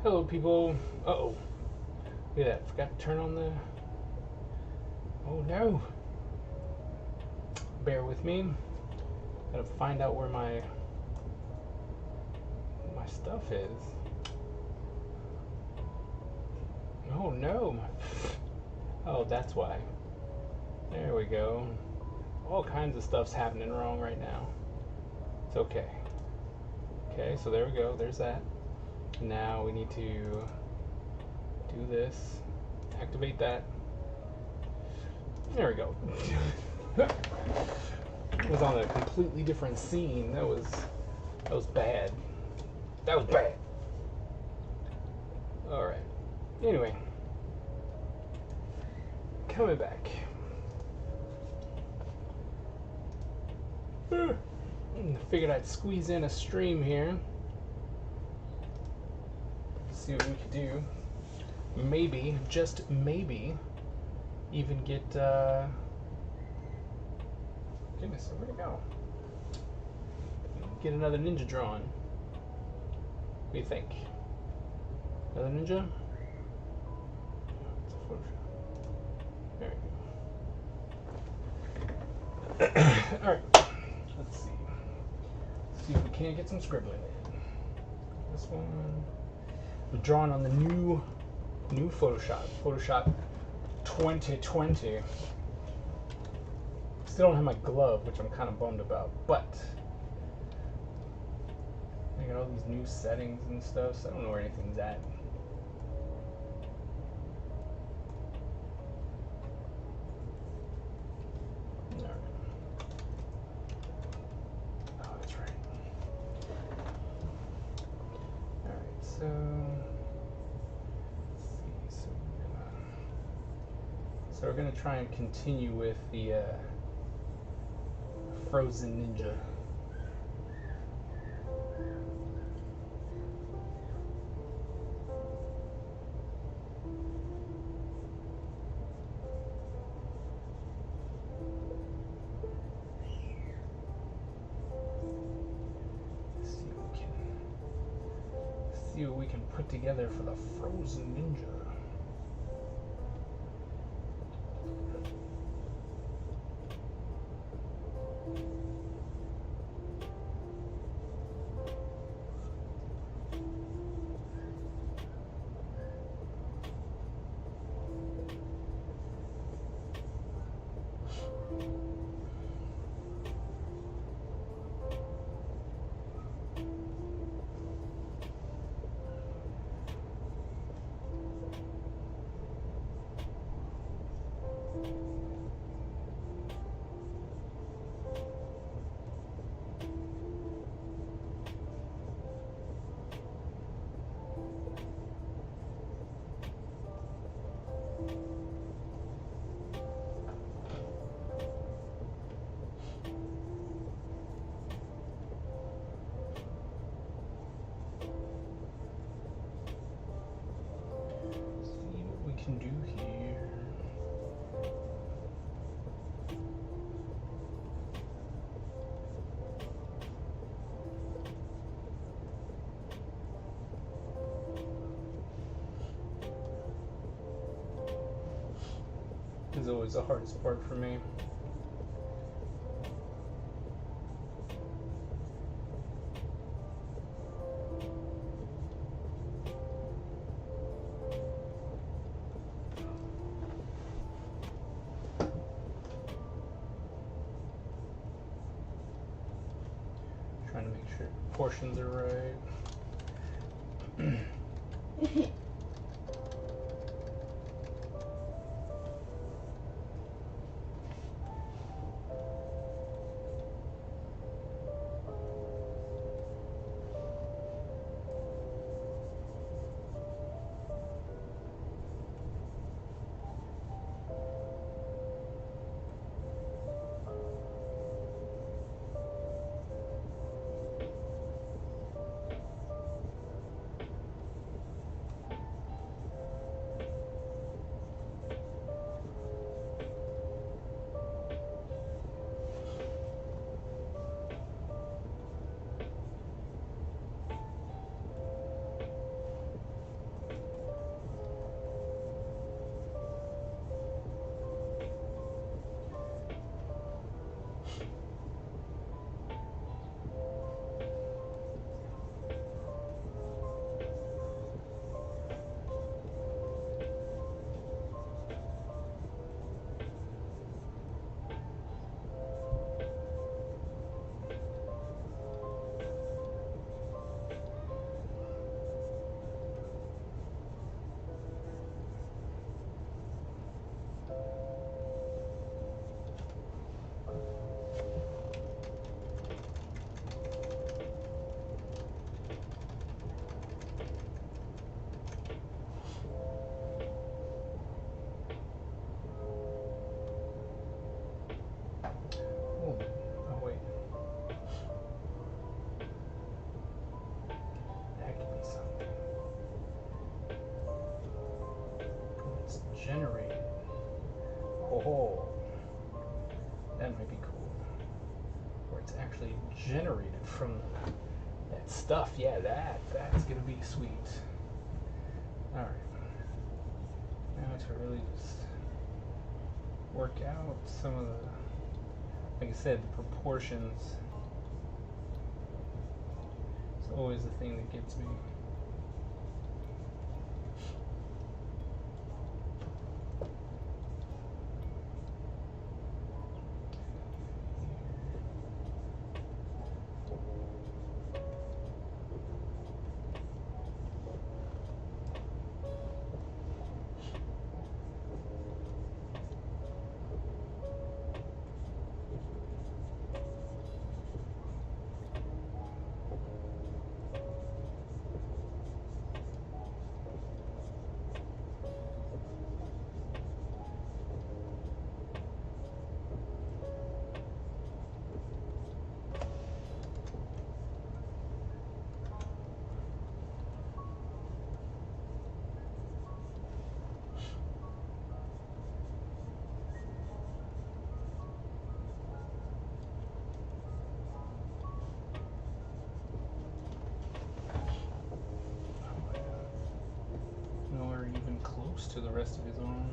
Hello, people. Uh-oh. Look at that. Forgot to turn on the... Oh, no. Bear with me. Gotta find out where my stuff is. Oh, no. Oh, that's why. There we go. All kinds of stuff's happening wrong right now. It's okay. Okay, so there we go. There's that. Now we need to do this. Activate that. There we go. It was on a completely different scene. That was bad. That was bad. Alright. Anyway. Coming back. Figured I'd squeeze in a stream here. See what we could do. Maybe, just maybe, even get, goodness, where'd it go? Get another ninja drawn. What do you think? Another ninja? It's a Photoshop. There we go. Alright, let's see. See if we can't get some scribbling in. This one. I'm drawing on the new Photoshop 2020. Still don't have my glove, which I'm kind of bummed about, but I got all these new settings and stuff, so I don't know where anything's at. Oh, that's right. Alright, so let's see. So we're gonna try and continue with the Frozen Ninja. See what we can put together for the Frozen Ninja. Can do here. This is always the hardest part for me. Trying to make sure portions are right. Oh, that might be cool. Where it's actually generated from that stuff. Yeah, that's gonna be sweet. All right. Now to really just work out some of the, like I said, the proportions. It's always the thing that gets me. Nowhere even close to the rest of his arm.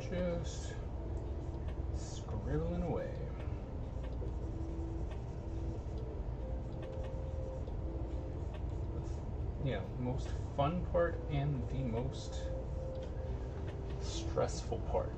Just scribbling away. You know, most fun part and the most stressful part.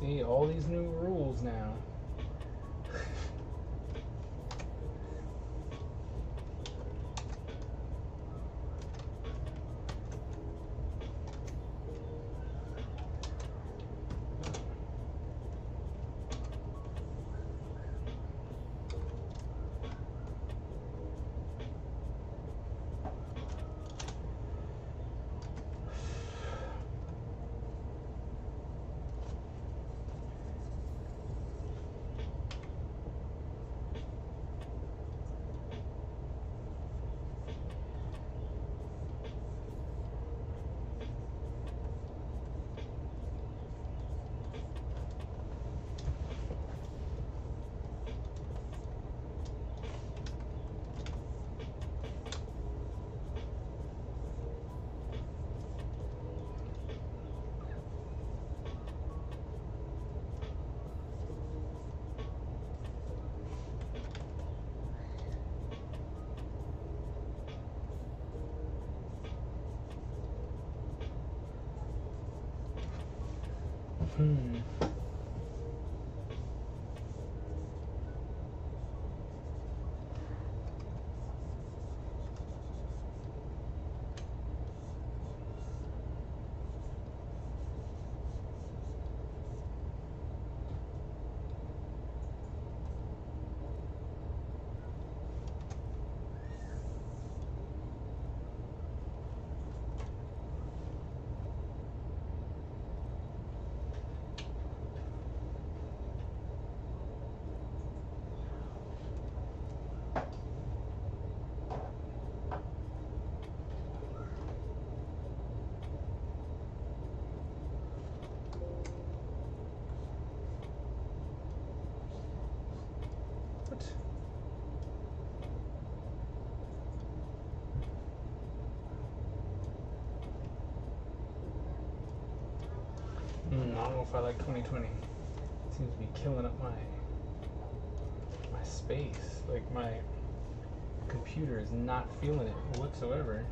See, all these new rules now. I don't know if I like 2020. It seems to be killing up my space. Like my computer is not feeling it whatsoever.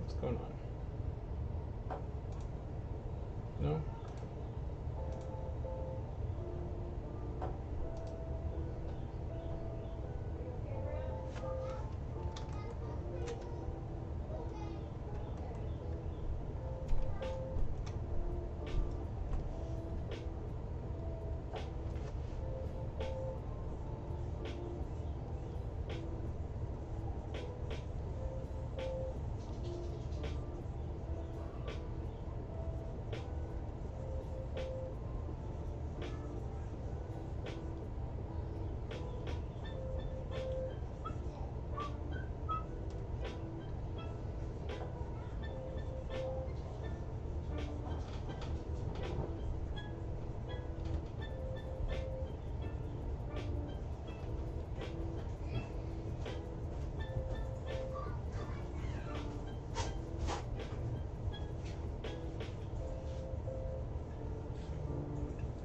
What's going on? No?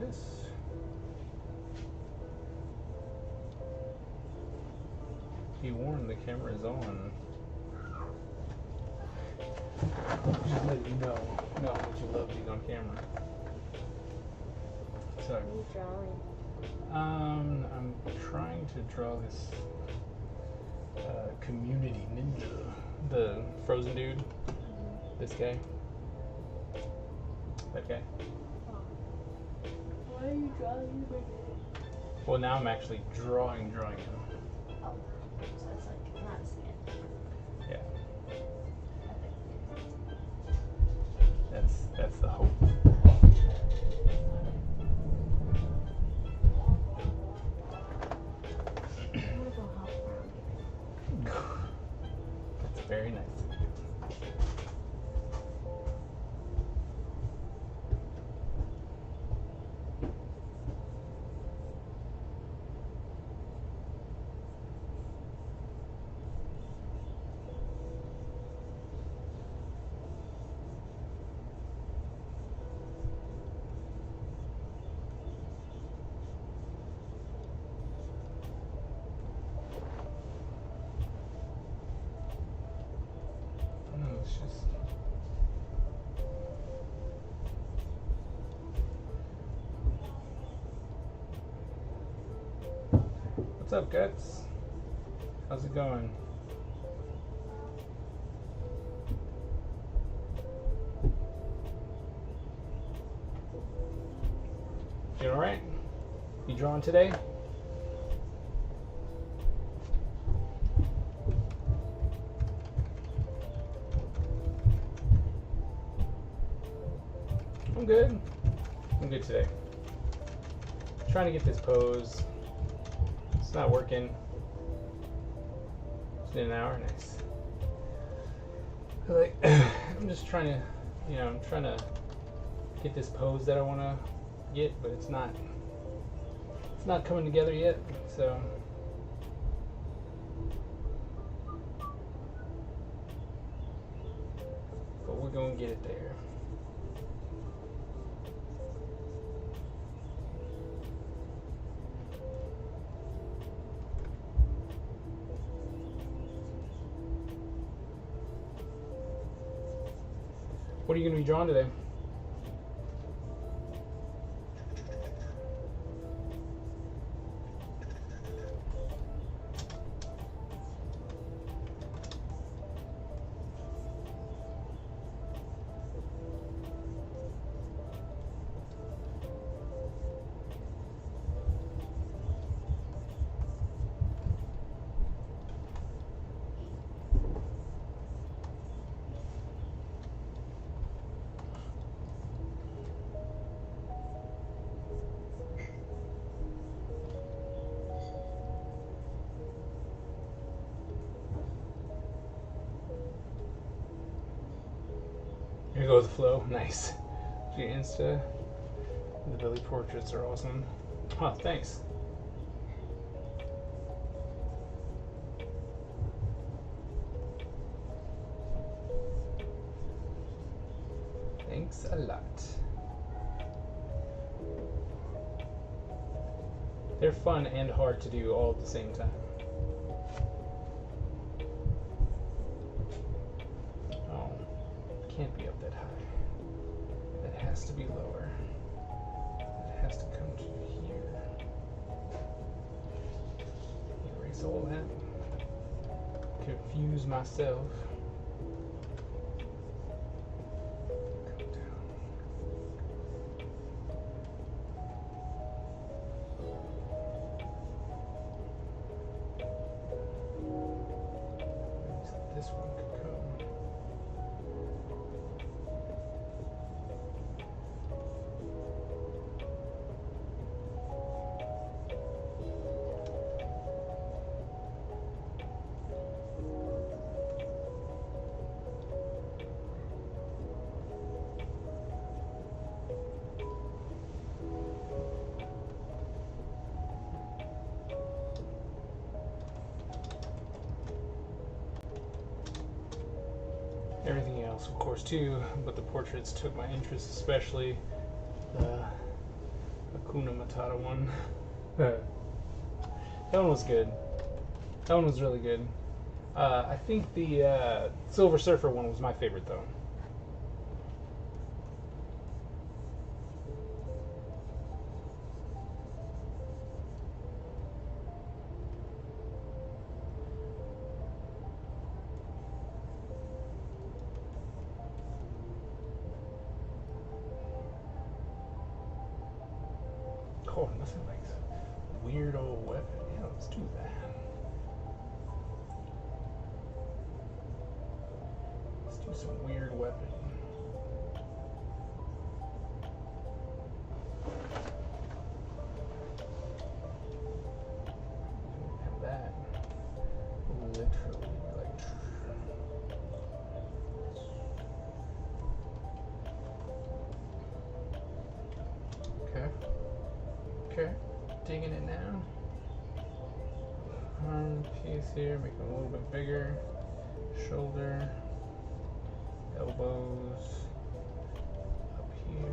This. Be warned, the camera is on. Just let you know how much you love being on camera. Sorry. Are you drawing? I'm trying to draw this community ninja, the frozen dude. This guy. That guy. Why are you drawing him? Well, now I'm actually drawing him. Oh, so it's like not a skin. Yeah. Okay. That's the hope. I'm gonna go hop around. That's very nice. It's just what's up, Guts? How's it going? You alright? You drawing today? I'm good. I'm good today. Trying to get this pose. It's not working. It's been an hour. Nice. Like, I'm just trying to, I'm trying to get this pose that I want to get, but it's not coming together yet. So, but we're gonna get it there. What are you going to be drawing today? Here goes the flow. Nice. Your Insta. The Billy portraits are awesome. Oh, thanks. Thanks a lot. They're fun and hard to do all at the same time. Oh, can't be up that high. That has to be lower. That has to come to here. Erase all that. Confuse myself. Come down. This one could come. Everything else, of course, too, but the portraits took my interest, especially the Hakuna Matata one. That one was good. That one was really good. I think the Silver Surfer one was my favorite, though. Oh, nothing like weird old weapon. Yeah, let's do that. Let's do some weird weapon. Have that. Literally, like. Okay. Okay. Digging it now. Arm piece here, make it a little bit bigger. Shoulder. Elbows. Up here.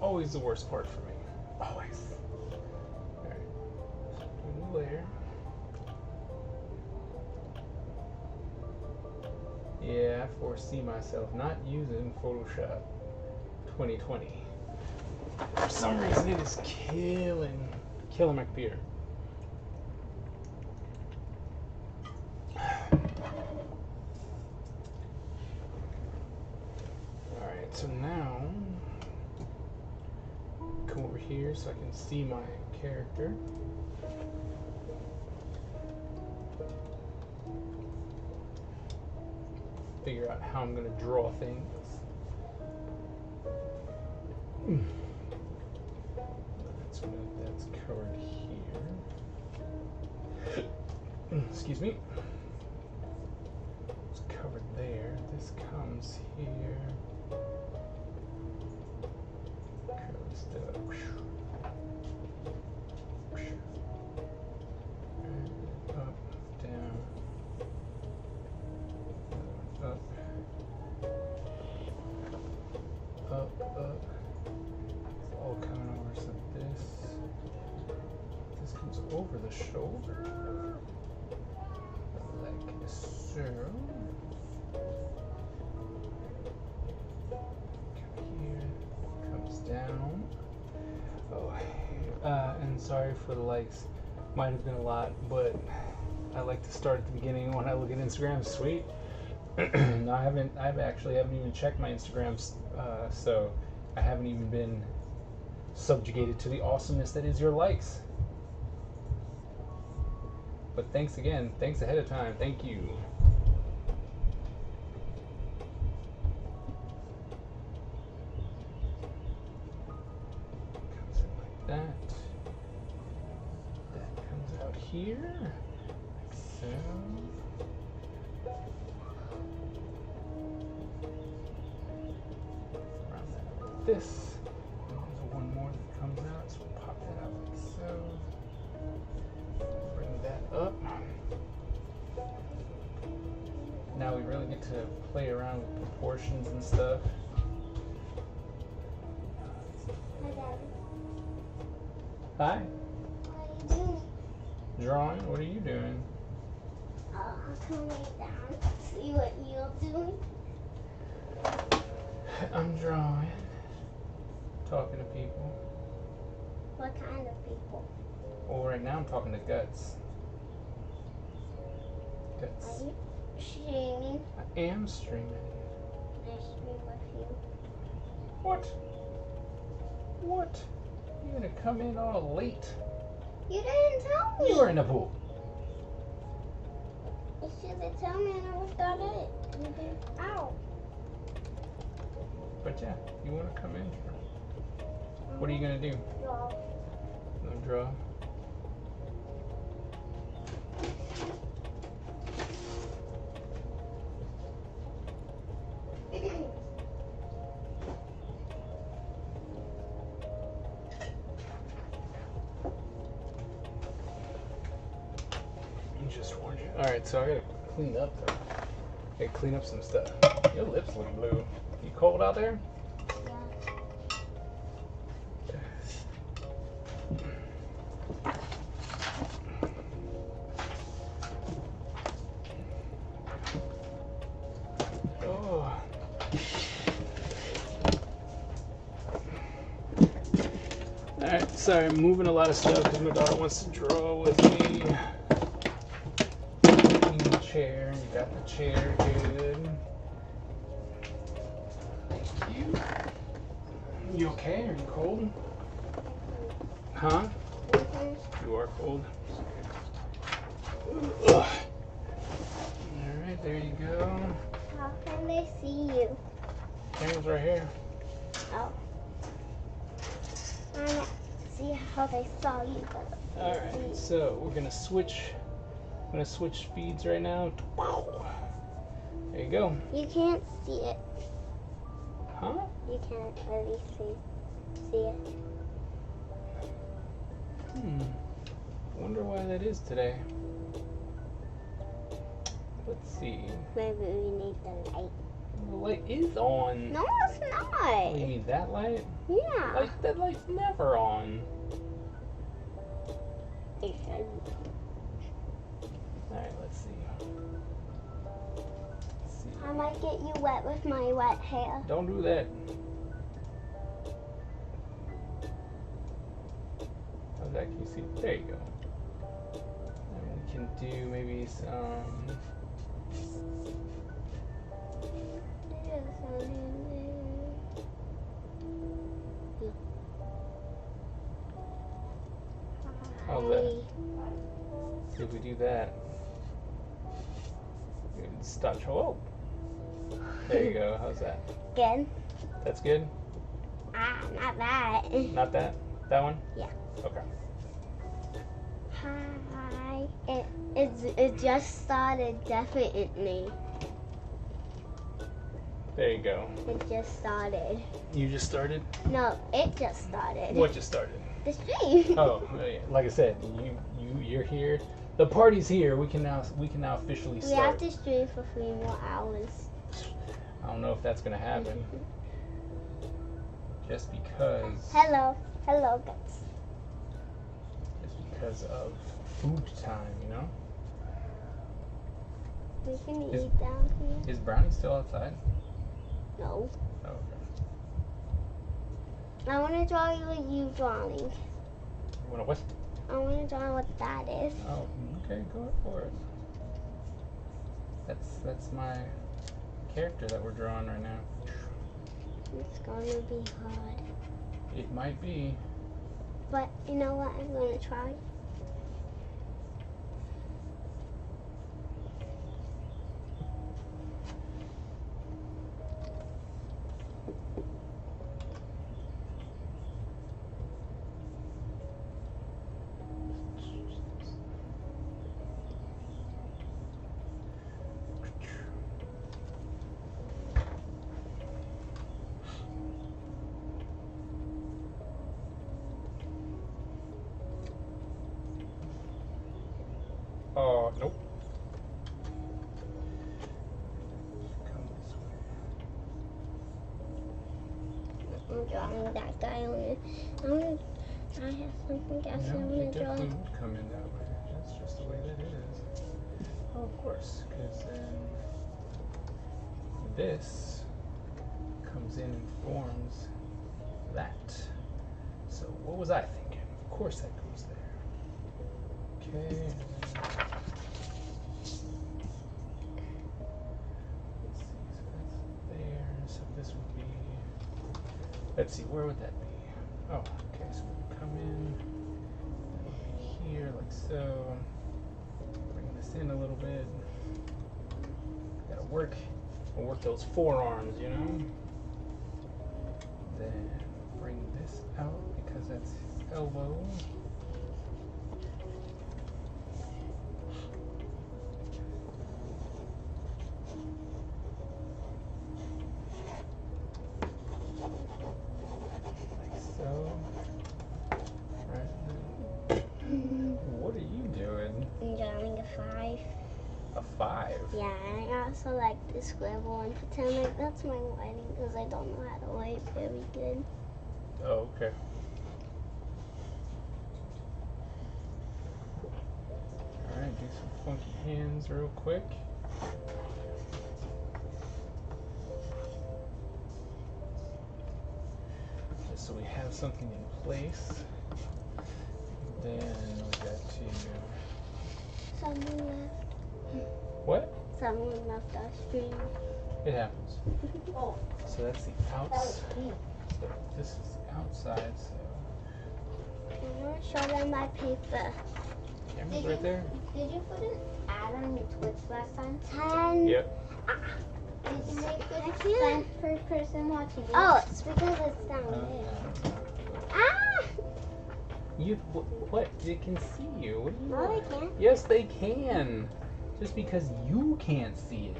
Always the worst part for me. Always. Alright. New layer. Yeah, I foresee myself not using Photoshop 2020. For some reason it is killing my computer. Alright, so now come over here so I can see my character. Figure out how I'm going to draw things. That's covered here. Excuse me. It's covered there. This comes here. Up, down, up, up. It's all coming over. So this comes over the shoulder, like so. Here comes down. Oh, and sorry for the likes. Might have been a lot, but I like to start at the beginning when I look at Instagram. Sweet. No, I actually haven't even checked my Instagrams, so I haven't even been subjugated to the awesomeness that is your likes. But thanks again. Thanks ahead of time. Thank you. Comes in like that. That comes out here. Like so. Round that like this. And there's one more that comes out, so we'll pop that out like so. Bring that up. Now we really get to play around with proportions and stuff. Hi. What are you doing? Drawing? What are you doing? I'll come right down. See what you're doing? I'm drawing. Talking to people. What kind of people? Well, right now I'm talking to Guts. Are Guts. you streaming? I am streaming. I stream with you. What? What? You're gonna come in all late. You didn't tell me. You were in the pool. You should have told me and I would have got it. You didn't. Ow. But yeah, you wanna come in? What are you gonna do? Draw. No draw. Just warned you. Alright, so I gotta clean up though. Hey, clean up some stuff. Your lips look blue. You cold out there? Oh. Alright, sorry, I'm moving a lot of stuff because my daughter wants to draw with me. Clean the chair. You got the chair good. Thank you. You okay? Are you cold? Huh? You are cold. Ugh. Alright, there you go. How can they see you? Camera's right here. Oh. I don't see how they saw you. Alright, so we're gonna switch. I'm gonna switch speeds right now. There you go. You can't see it. Huh? You can't really see it. Wonder why that is today. Let's see. Maybe we need the light. The light is on. No, it's not. Oh, you mean that light? Yeah. That light's never on. It should. Alright, let's see. Let's see. I might get you wet with my wet hair. Don't do that. How's that? Can you see? There you go. And we can do maybe some. How's that? See if we do that. We can stop. Oh, there you go. How's that? Good. That's good. Not that. Not that. That one? Yeah. Okay. Hi. It just started, definitely. There you go. It just started. You just started? No, it just started. What just started? The stream. Oh, yeah. Like I said, you're here. The party's here. We can now officially We start. have to stream for 3 more hours. I don't know if that's gonna happen. Just because. Hello guys. Just because of food time, you know. We can Is- eat down here. Is Brownie still outside? No. Oh, okay. I want to draw you what you drawing. You wanna what? I want to draw what that is. Oh, okay. Go for it. That's my character that we're drawing right now. It's going to be hard. It might be. But you know what? I'm going to try. Oh, nope. Come this way. I'm drawing that guy on it. I have something else I No, want it to draw. definitely would come in that way. That's just the way that it is. Oh, of course, because then this comes in and forms that. So what was I thinking? Of course that goes there. Okay. Let's see. So that's there. So this would be. Let's see. Where would that be? Oh, okay. So we come in. That would be here, like so. Bring this in a little bit. Gotta work. We'll work those forearms, you know. Then bring this out because that's his elbow. Like so. Right. What are you doing? I'm drawing a 5. A 5. Yeah, I also like to scribble and pretend like that's my writing because I don't know how to write very good. Oh, okay. Alright, do some funky hands real quick. Just so we have something in place. Then we got to... Someone left. What? Someone left our stream. It happens. Oh. So that's the outside. So this is the outside, so... I'm going to show them my paper. Camera's right there? Did you put an ad on your Twitch last time? 10. Yep. Did you make I good can't. sense per person watching it? Oh, it's because it's down there. Ah! You what? They can see you. What do you No, want? they can't. Yes, they can. Just because you can't see it.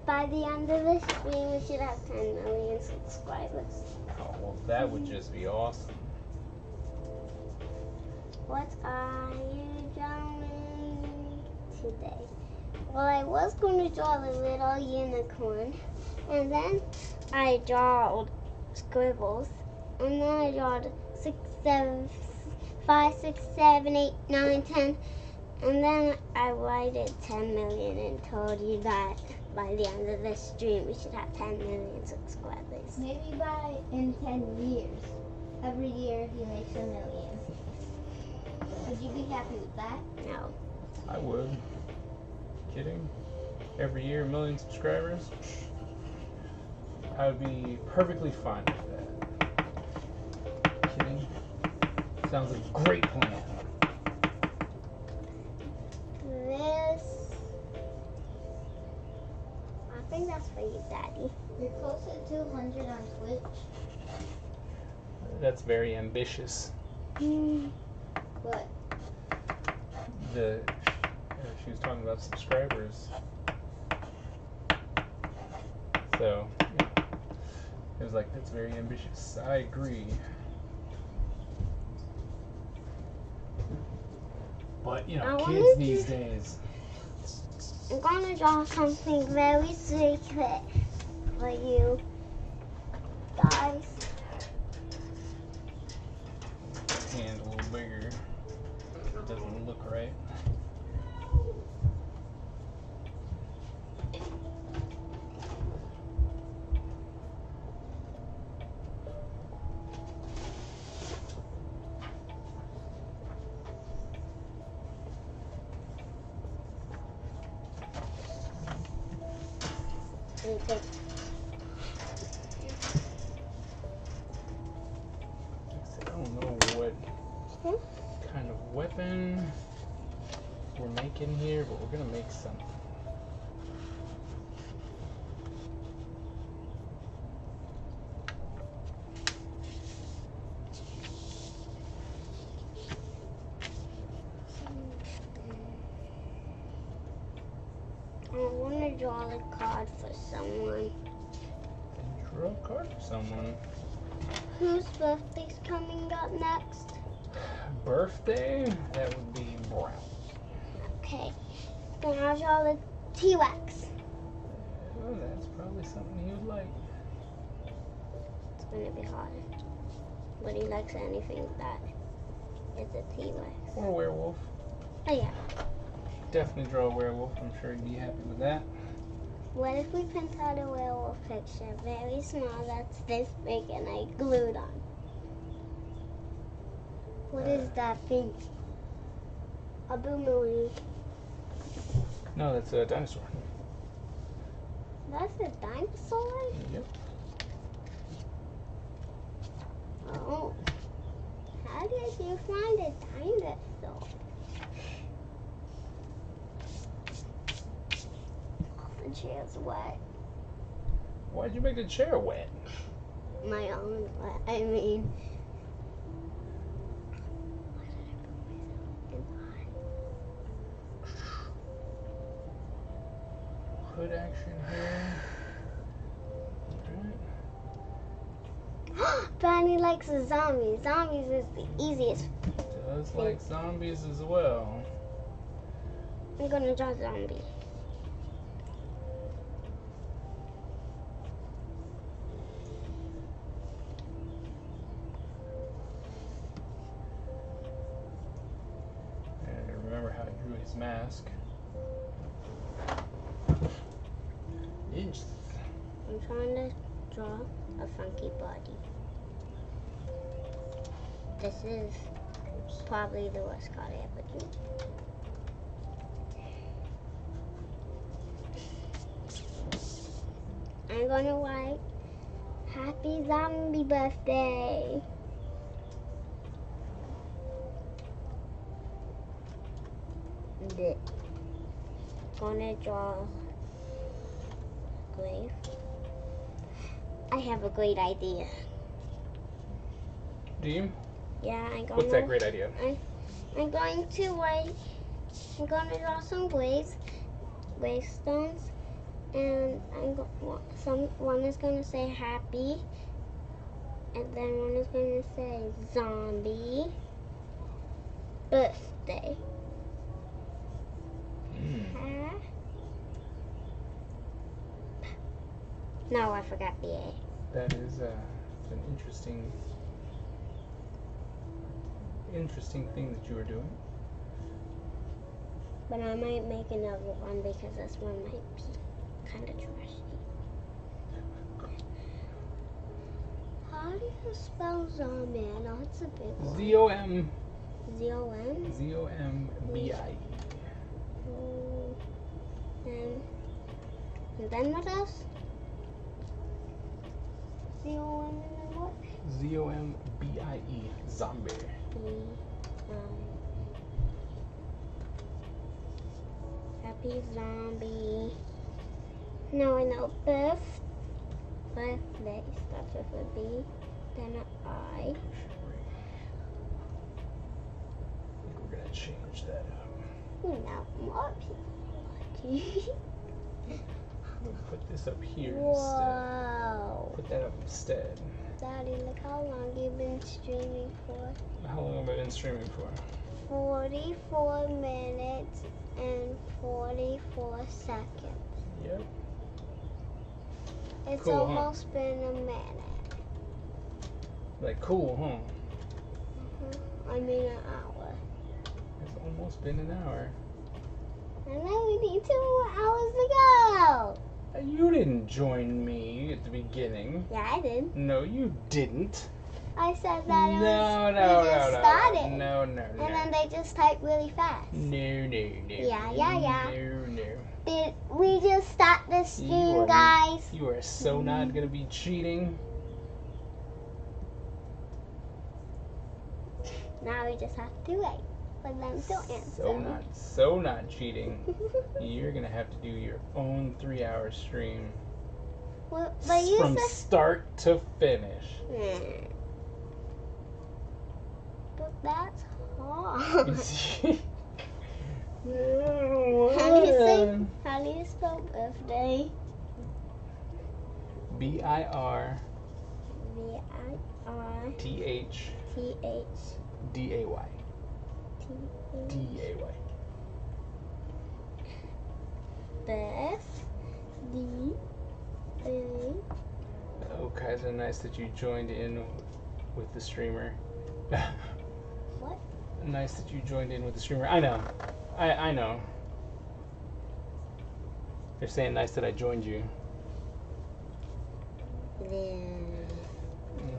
By the end of this stream, we should have 10 million subscribers. Oh, well, that would just be awesome. What are you drawing today? Well, I was going to draw the little unicorn, and then I drawed scribbles, and then I drawed 5, 6, 7, 8, 9, 10, and then I wrote 10 million and told you that by the end of this stream we should have 10 million subscribers. Maybe in 10 years. Every year he makes $1 million. Would you be happy with that? No. I would. Kidding? Every year, 1 million subscribers? I would be perfectly fine with that. Kidding? Sounds like a great plan. This, I think that's for you, Daddy. You're close to 200 on Twitch. That's very ambitious. But She was talking about subscribers. So, yeah. It was like, that's very ambitious. I agree. But, you know, I kids wanted these to- days. I'm gonna draw something very secret for you guys. Hand a little bigger. It doesn't look right. Okay. I don't know what kind of weapon we're making here, but we're gonna make something. I want to draw a card for someone. Draw a card for someone. Whose birthday's coming up next? Birthday? That would be Brown. Okay. Then I'll draw the T-Rex. Oh, that's probably something he would like. It's gonna be hard. But he likes anything that is a T-Rex. Or a werewolf. Oh yeah. Definitely draw a werewolf. I'm sure he'd be happy with that. What if we print out a werewolf picture, very small, that's this big, and I glued on? What is that thing? A boomerang. No, that's a dinosaur. That's a dinosaur? Yep. Oh. How did you find a dinosaur? The chair's wet. Why'd you make the chair wet? My own wet, I mean. Why did I put myself in Hood action here. Alright. Bonnie likes the zombies. Zombies is the easiest. Does like zombies as well. I'm gonna draw zombie. And remember how he drew his mask. Ninjas. I'm trying to draw a funky body. This is probably the worst card I ever drew. I'm gonna write Happy Zombie Birthday. Gonna draw a grave. I have a great idea. Do you? Yeah, I'm gonna. What's that great idea? I'm going to write. I'm gonna draw some gravestones, and one is gonna say happy, and then one is gonna say zombie birthday. No, I forgot the A. That is an interesting thing that you are doing. But I might make another one because this one might be kind of trashy. How do you spell zombie? I know it's a big one. Z-O-M. Z-O-M? Z-O-M-B-I-E. And then what else? Z-O-M and then what? Z-O-M-B-I-E. Zombie. Happy zombie. No, I know. Birthday starts with a B, then an I. I think we're gonna change that up. Now more people. We'll put this up here Whoa. instead. Put that up instead. Daddy, look how long you've been streaming for. How long have I been streaming for? 44 minutes and 44 seconds. Yep. It's Cool, huh? almost been a minute. Like cool, huh? I mean an hour. It's almost been an hour. And then we need 2 more hours to go. You didn't join me at the beginning. Yeah, I did. No, you didn't. I said that No, we no, just no, started. no, no, no. And then they just typed really fast. No, no. Yeah, yeah, yeah. No. We just start the stream, guys. You are so not gonna be cheating. Now we just have to wait for them to answer. So not cheating. You're gonna have to do your own 3-hour stream. Well, but you from said... start to finish. But that's hard. How do you spell birthday? B-I-R V-I-R T-H T-H D-A-Y. T-H D-A-Y. Beth D-A. Oh, Kaiser, nice that you joined in with the streamer. What? Nice that you joined in with the streamer. I know. I know. They're saying nice that I joined you.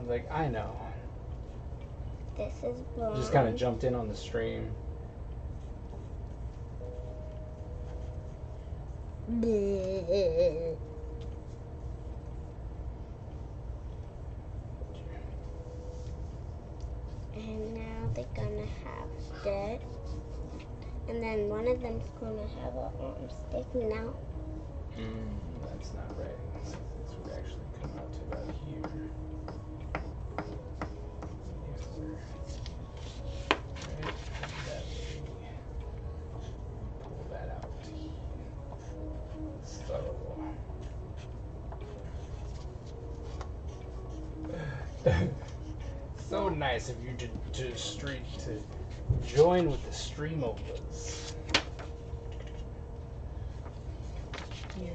Like, I know. This is blonde. Just kind of jumped in on the stream. And now they're gonna have that. And then one of them's gonna have an arm sticking out. That's not right. This would actually come out to about here. Yes, sir. Right? That way. Pull that out. So. So nice of you to join with the stream overs. here.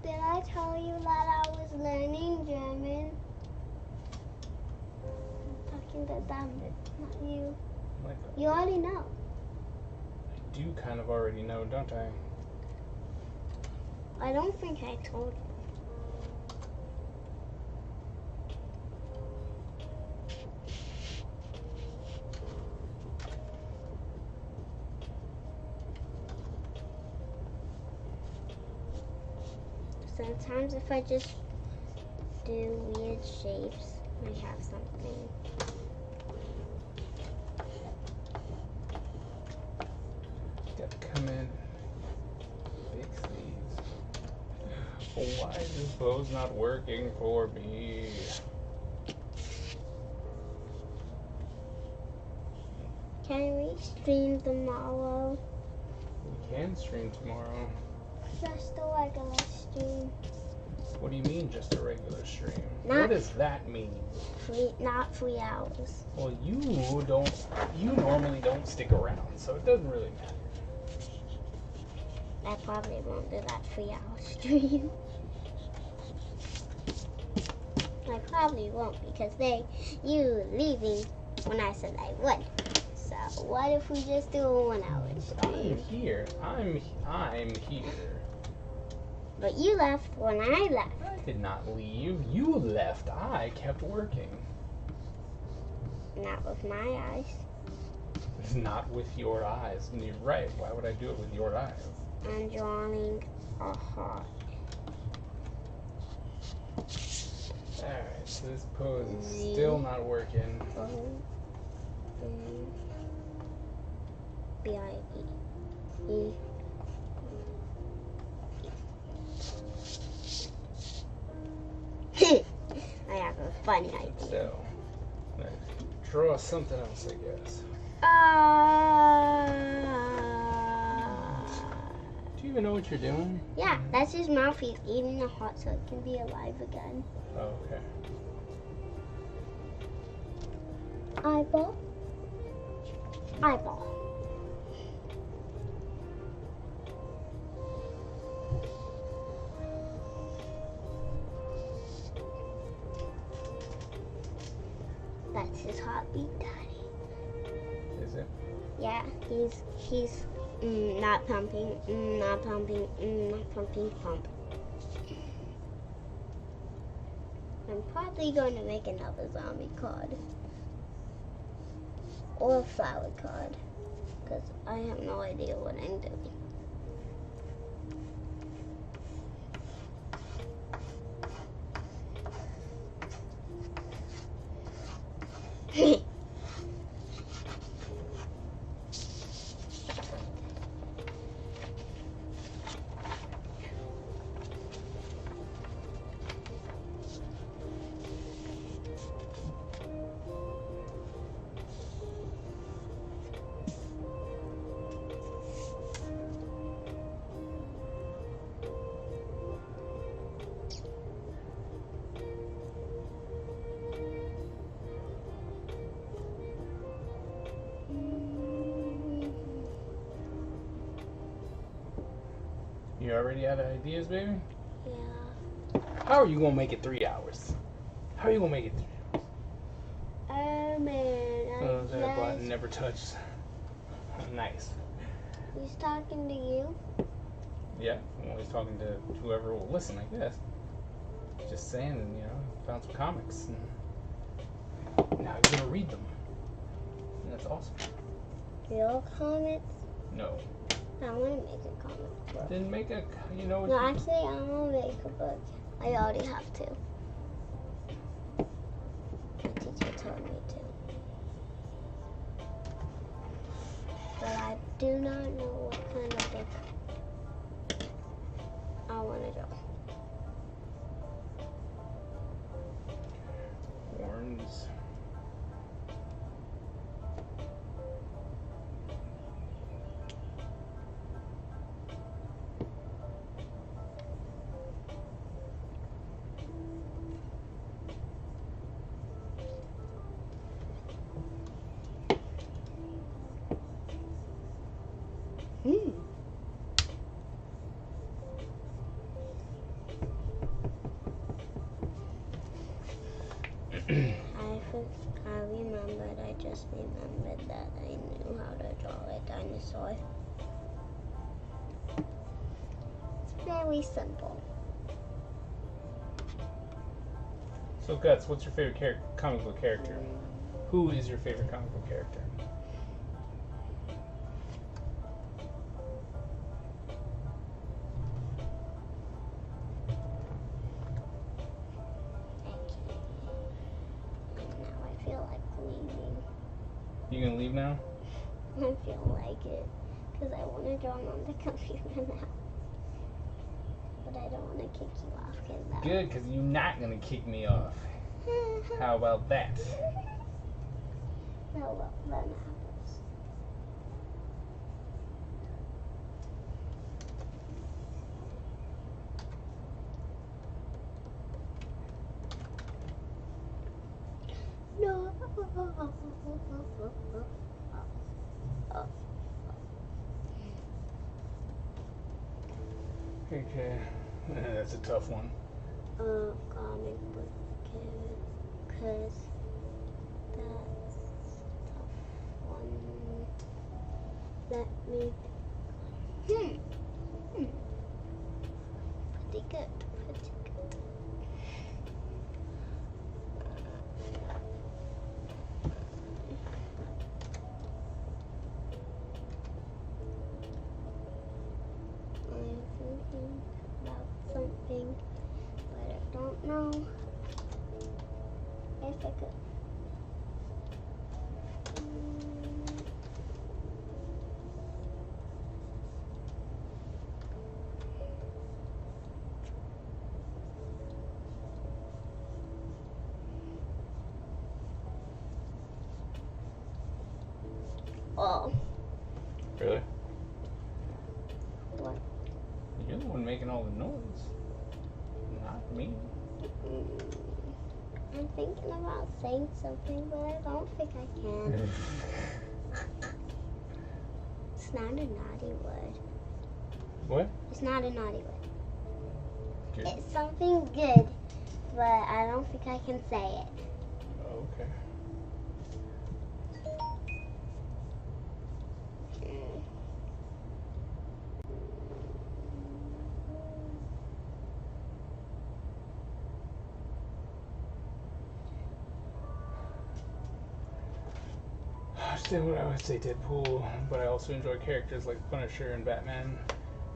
Did I tell you that I was learning German? I'm talking to them, not you. Like, You already know. I do kind of already know, don't I? I don't think I told you. Sometimes if I just do weird shapes, I have something. Gotta come in. Fix these. Why is this pose not working for me? Can we stream tomorrow? We can stream tomorrow. Just a regular stream. What do you mean, just a regular stream? Not- What does that mean? Not 3 hours. Well, you normally don't stick around, so it doesn't really matter. I probably won't do that 3-hour stream. I probably won't because you leaving when I said I would. So what if we just do a 1-hour I'm stream? here. I'm here. But you left when I left. I did not leave. You left. I kept working. Not with my eyes. Not with your eyes. And you're right. Why would I do it with your eyes? I'm drawing a heart. Alright, so this pose is still not working. B-I-E. I have a funny idea. So, let's draw something else, I guess. Do you even know what you're doing? Yeah, that's his mouth. He's eating a heart so it can be alive again. Oh, okay. Eyeball. Eyeball. That's his heartbeat, Daddy. Is it? Yeah, he's not pumping, not pumping, not pumping, pump. I'm probably going to make another zombie card. Or a flower card. Because I have no idea what I'm doing. You already out of ideas, baby? Yeah. How are you gonna make it 3 hours? How are you gonna make it 3 hours? Oh man, Oh, that button never touched. Nice. He's talking to you. Yeah, I'm always talking to whoever will listen, I guess. Just saying, you know, found some comics. And now you're gonna read them. And that's awesome. Real comics? No. I want to make a comic book. Didn't make a, you know what No, you- actually, I want to make a book. I already have to. My teacher told me to. But I do not know what kind of book I want to draw. Horns. Mm. I remembered. I just remembered that I knew how to draw a dinosaur. It's very simple. So, Guts, what's your favorite comic book character? Who is your favorite comic book character? Now I feel like leaving. You gonna leave now? I feel like it. Because I want to draw on the computer now. But I don't want to kick you off. Good, because you're not gonna kick me off. How about that? Oh, well, then apples. No. Okay, that's a tough one. Comic book because that's a tough one. Let me. Pretty good. Pretty good. I'm thinking about something, but I don't know if I could. Oh. Really? What? You're the one making all the noise. Not me. I'm thinking about saying something, but I don't think I can. It's not a naughty word. What? It's not a naughty word. Good. It's something good, but I don't think I can say it. Okay. I understand what I would say Deadpool, but I also enjoy characters like Punisher and Batman.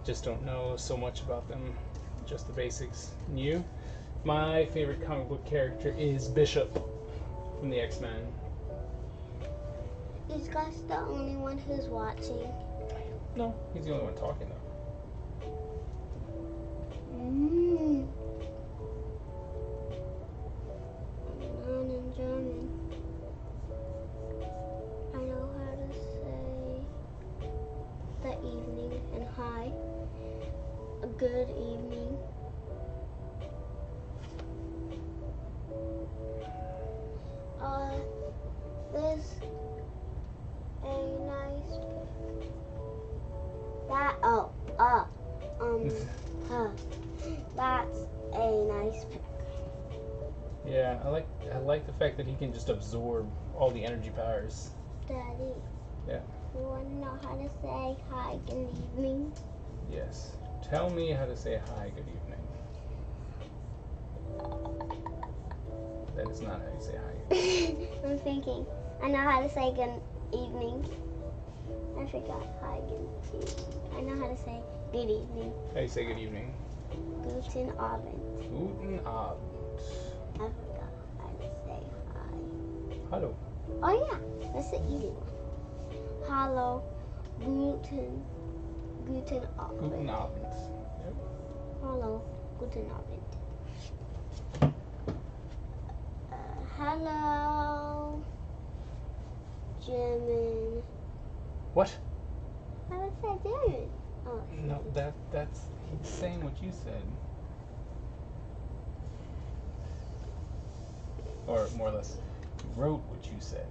Just don't know so much about them, just the basics. And you? My favorite comic book character is Bishop from the X-Men. Is Gus the only one who's watching? No, he's the only one talking though. I'm not in German. I know how to say the evening and hi. A good evening. There's a nice that's a nice pick. Yeah, I like the fact that he can just absorb all the energy powers. Daddy. Yeah. You want to know how to say hi, good evening? Yes. Tell me how to say hi, good evening. That is not how you say hi. I'm thinking. I know how to say good evening. I forgot. Hi, good evening. I know how to say good evening. How do you say good evening? Guten Abend. Guten Abend. I forgot how to say hi. Hallo. Oh yeah, that's the easy one. Hallo. Guten Abend. Guten Abend. Yep. Hallo. Guten Abend. Hello. German. What? How do I say German? Oh. No, that's he's saying what you said. Or more or less, he wrote what you said.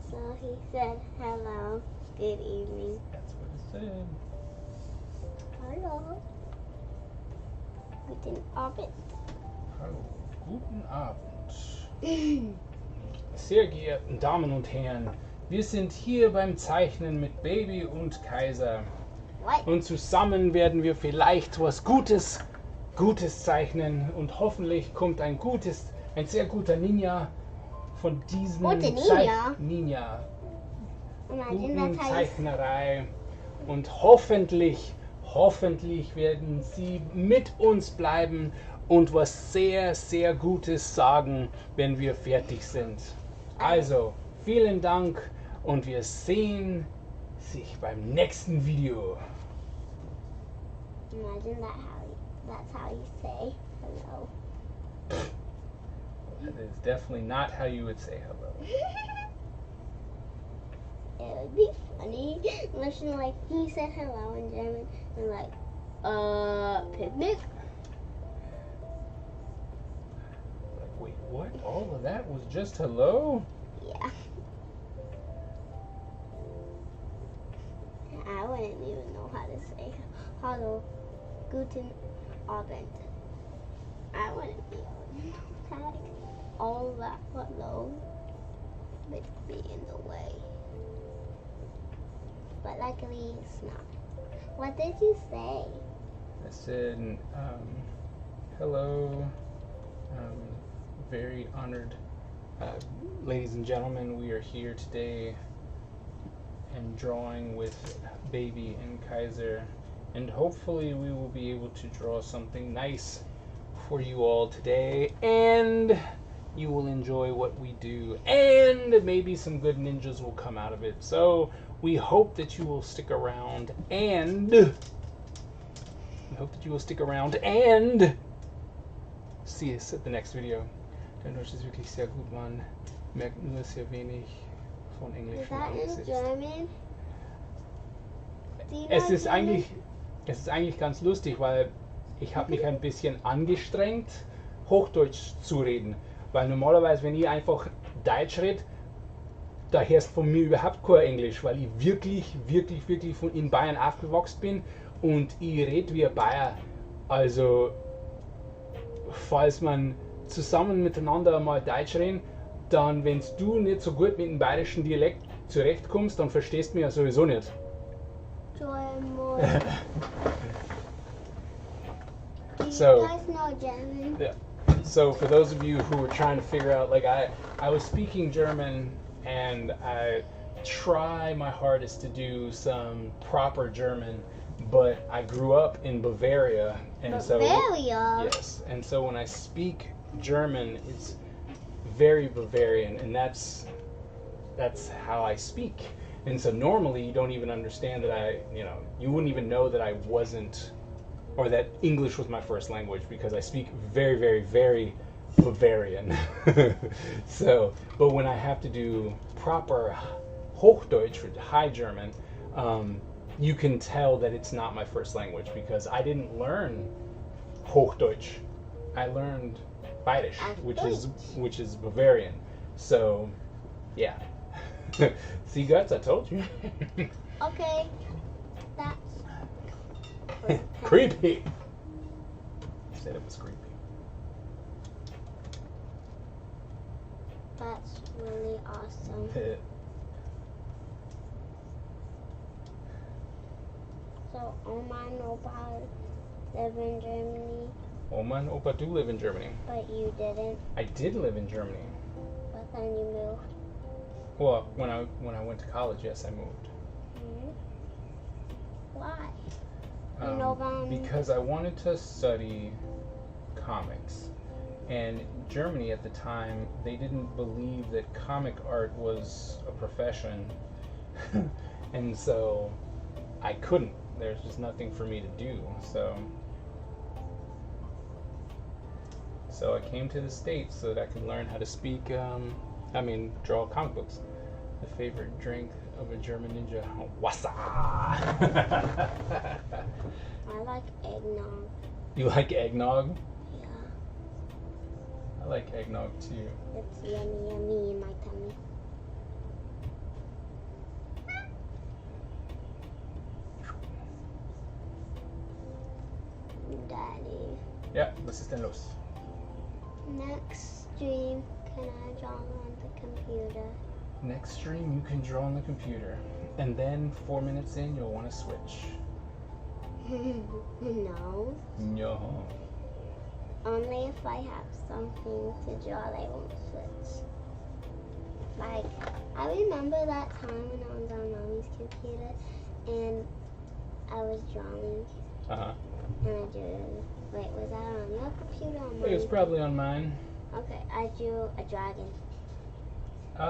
So he said, hello, good evening. That's what it said. Hallo. Guten Abend. Hallo, guten Abend. Sehr geehrten Damen und Herren, wir sind hier beim Zeichnen mit Baby und Kaiser. What? Und zusammen werden wir vielleicht was Gutes zeichnen und hoffentlich kommt ein sehr guter Ninja von diesen Gute Ninja? Ninja, Imagine guten that's how you Zeichnerei und hoffentlich werden sie mit uns bleiben und was sehr, sehr Gutes sagen, wenn wir fertig sind. Also, vielen Dank und wir sehen sich beim nächsten Video. imagine that's how you say hello. That is definitely not how you would say hello. It would be funny. Listen, like he said hello in German and like, picnic? Like, wait, what? All of that was just hello? Yeah. I wouldn't even know how to say hello, guten Abend. I wouldn't be able to know that. All that hello would be in the way. But luckily it's not. What did you say? I said, hello, very honored. Ladies and gentlemen, we are here today and drawing with Baby and Kaiser, and hopefully we will be able to draw something nice for you all today, and you will enjoy what we do, and maybe some good ninjas will come out of it. So we hope that you will stick around, and see us at the next video. Der Deutsch ist wirklich sehr gut, man merkt nur sehr wenig von Englisch. Is that in German? Do you Es know ist German? eigentlich ganz lustig, weil ich habe mich ein bisschen angestrengt, Hochdeutsch zu reden. Weil normalerweise, wenn ich einfach Deutsch rede, da hörst von mir überhaupt kein Englisch, weil ich wirklich in Bayern aufgewachsen bin und ich rede wie ein Bayer. Also, falls man zusammen miteinander mal Deutsch reden, dann, wenn du nicht so gut mit dem bayerischen Dialekt zurechtkommst, dann verstehst du mich ja sowieso nicht. Joy more. Do you So- guys know German? So for those of you who were trying to figure out, like I was speaking German and I try my hardest to do some proper German, but I grew up in Bavaria, and so Bavaria? yes, and so when I speak German, it's very Bavarian, and that's how I speak. And so normally you don't even understand that you wouldn't even know that I wasn't, or that English was my first language, because I speak very Bavarian. So, but when I have to do proper Hochdeutsch, or High German, you can tell that it's not my first language, because I didn't learn Hochdeutsch. I learned Bayerisch, which is Bavarian. So, yeah. See, guys, I told you. Okay. That's Creepy. Said it was creepy. That's really awesome. So Oma and Opa live in Germany, Oma and Opa do live in Germany. but you didn't. I did live in Germany. But then you moved. Well, when I went to college, yes, I moved. Why? You know about Because I wanted to study comics. And Germany at the time, they didn't believe that comic art was a profession. And so I couldn't. There's just nothing for me to do. So I came to the States so that I could learn how to speak, draw comic books. The favorite drink of a German ninja, Wasser. I like eggnog. You like eggnog? Yeah, I like eggnog too. it's yummy in my tummy. exístenlos. Next stream, can I draw on the computer? Next stream, you can draw on the computer. And then 4 minutes in, you'll want to switch. No. No. Only if I have something to draw, they won't switch. Like, I remember that time when I was on Mommy's computer and I was drawing Uh-huh. and I drew. Wait, was that on your computer or It mine? was probably on mine. Okay, I drew a dragon. I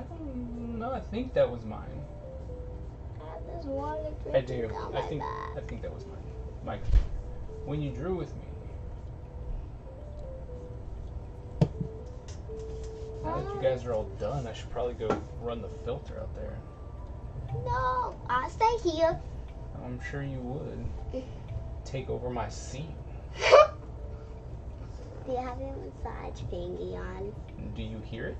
don't know. I think that was mine. I have this water I dripping do. down I my think back. that was mine. Mike, when you drew with me. Now that you guys are all done, I should probably go run the filter out there. No, I'll stay here. I'm sure you would. Take over my seat. Do you have your massage thingy on? Do you hear it?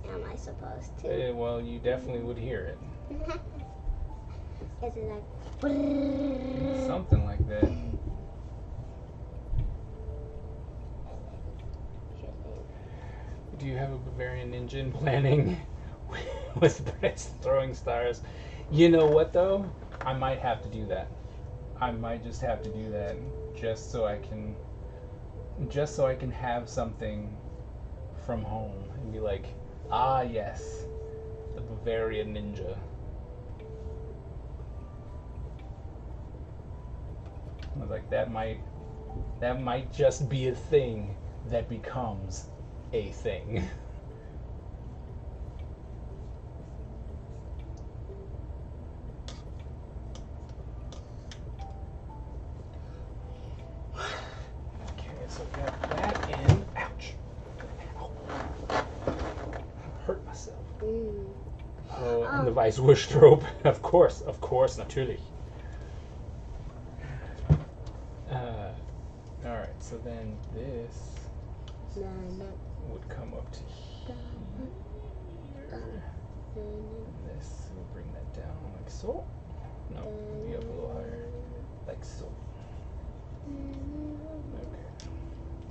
Am I supposed to? Well, you definitely would hear it. Is it like... Something like that. Do you have a Bavarian ninja in planning with Brits throwing stars? You know what though? I might have to do that. I might just have to do that just so I can have something from home and be like, ah yes, the Bavarian ninja. I was like, that might just be a thing that becomes a thing. Okay, so we got that in. Ouch. Ow. Hurt myself. Oh, and the Weißwurstrobe. Of course, natürlich. Alright, so then this would come up to here. And this will bring that down like so. No, it'll be up a little higher. Like so. Okay.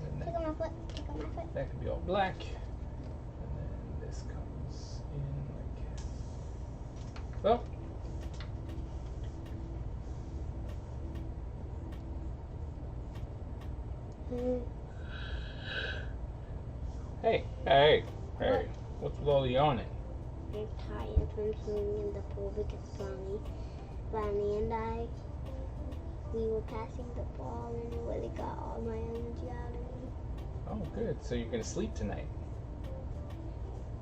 And Pick then up my foot. Pick up my foot. that could be all black. And then this comes in like this. Well. Hey. What's with all the yawning? I'm tired from swimming in the pool because Bonnie and I, we were passing the ball and it really got all my energy out of me. Oh, good. So you're gonna sleep tonight.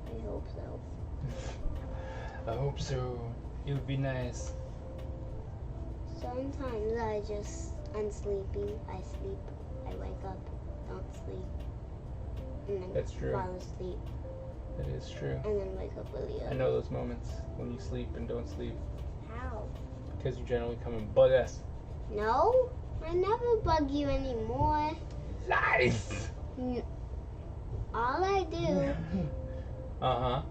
I hope so. I hope so. It would be nice. Sometimes I'm sleepy. I sleep. I wake up, don't sleep. And then That's true. fall asleep. That is true. And then wake up really early. I know those moments when you sleep and don't sleep How? because you generally come and bug us. No, I never bug you anymore. Lies! All I do Uh-huh.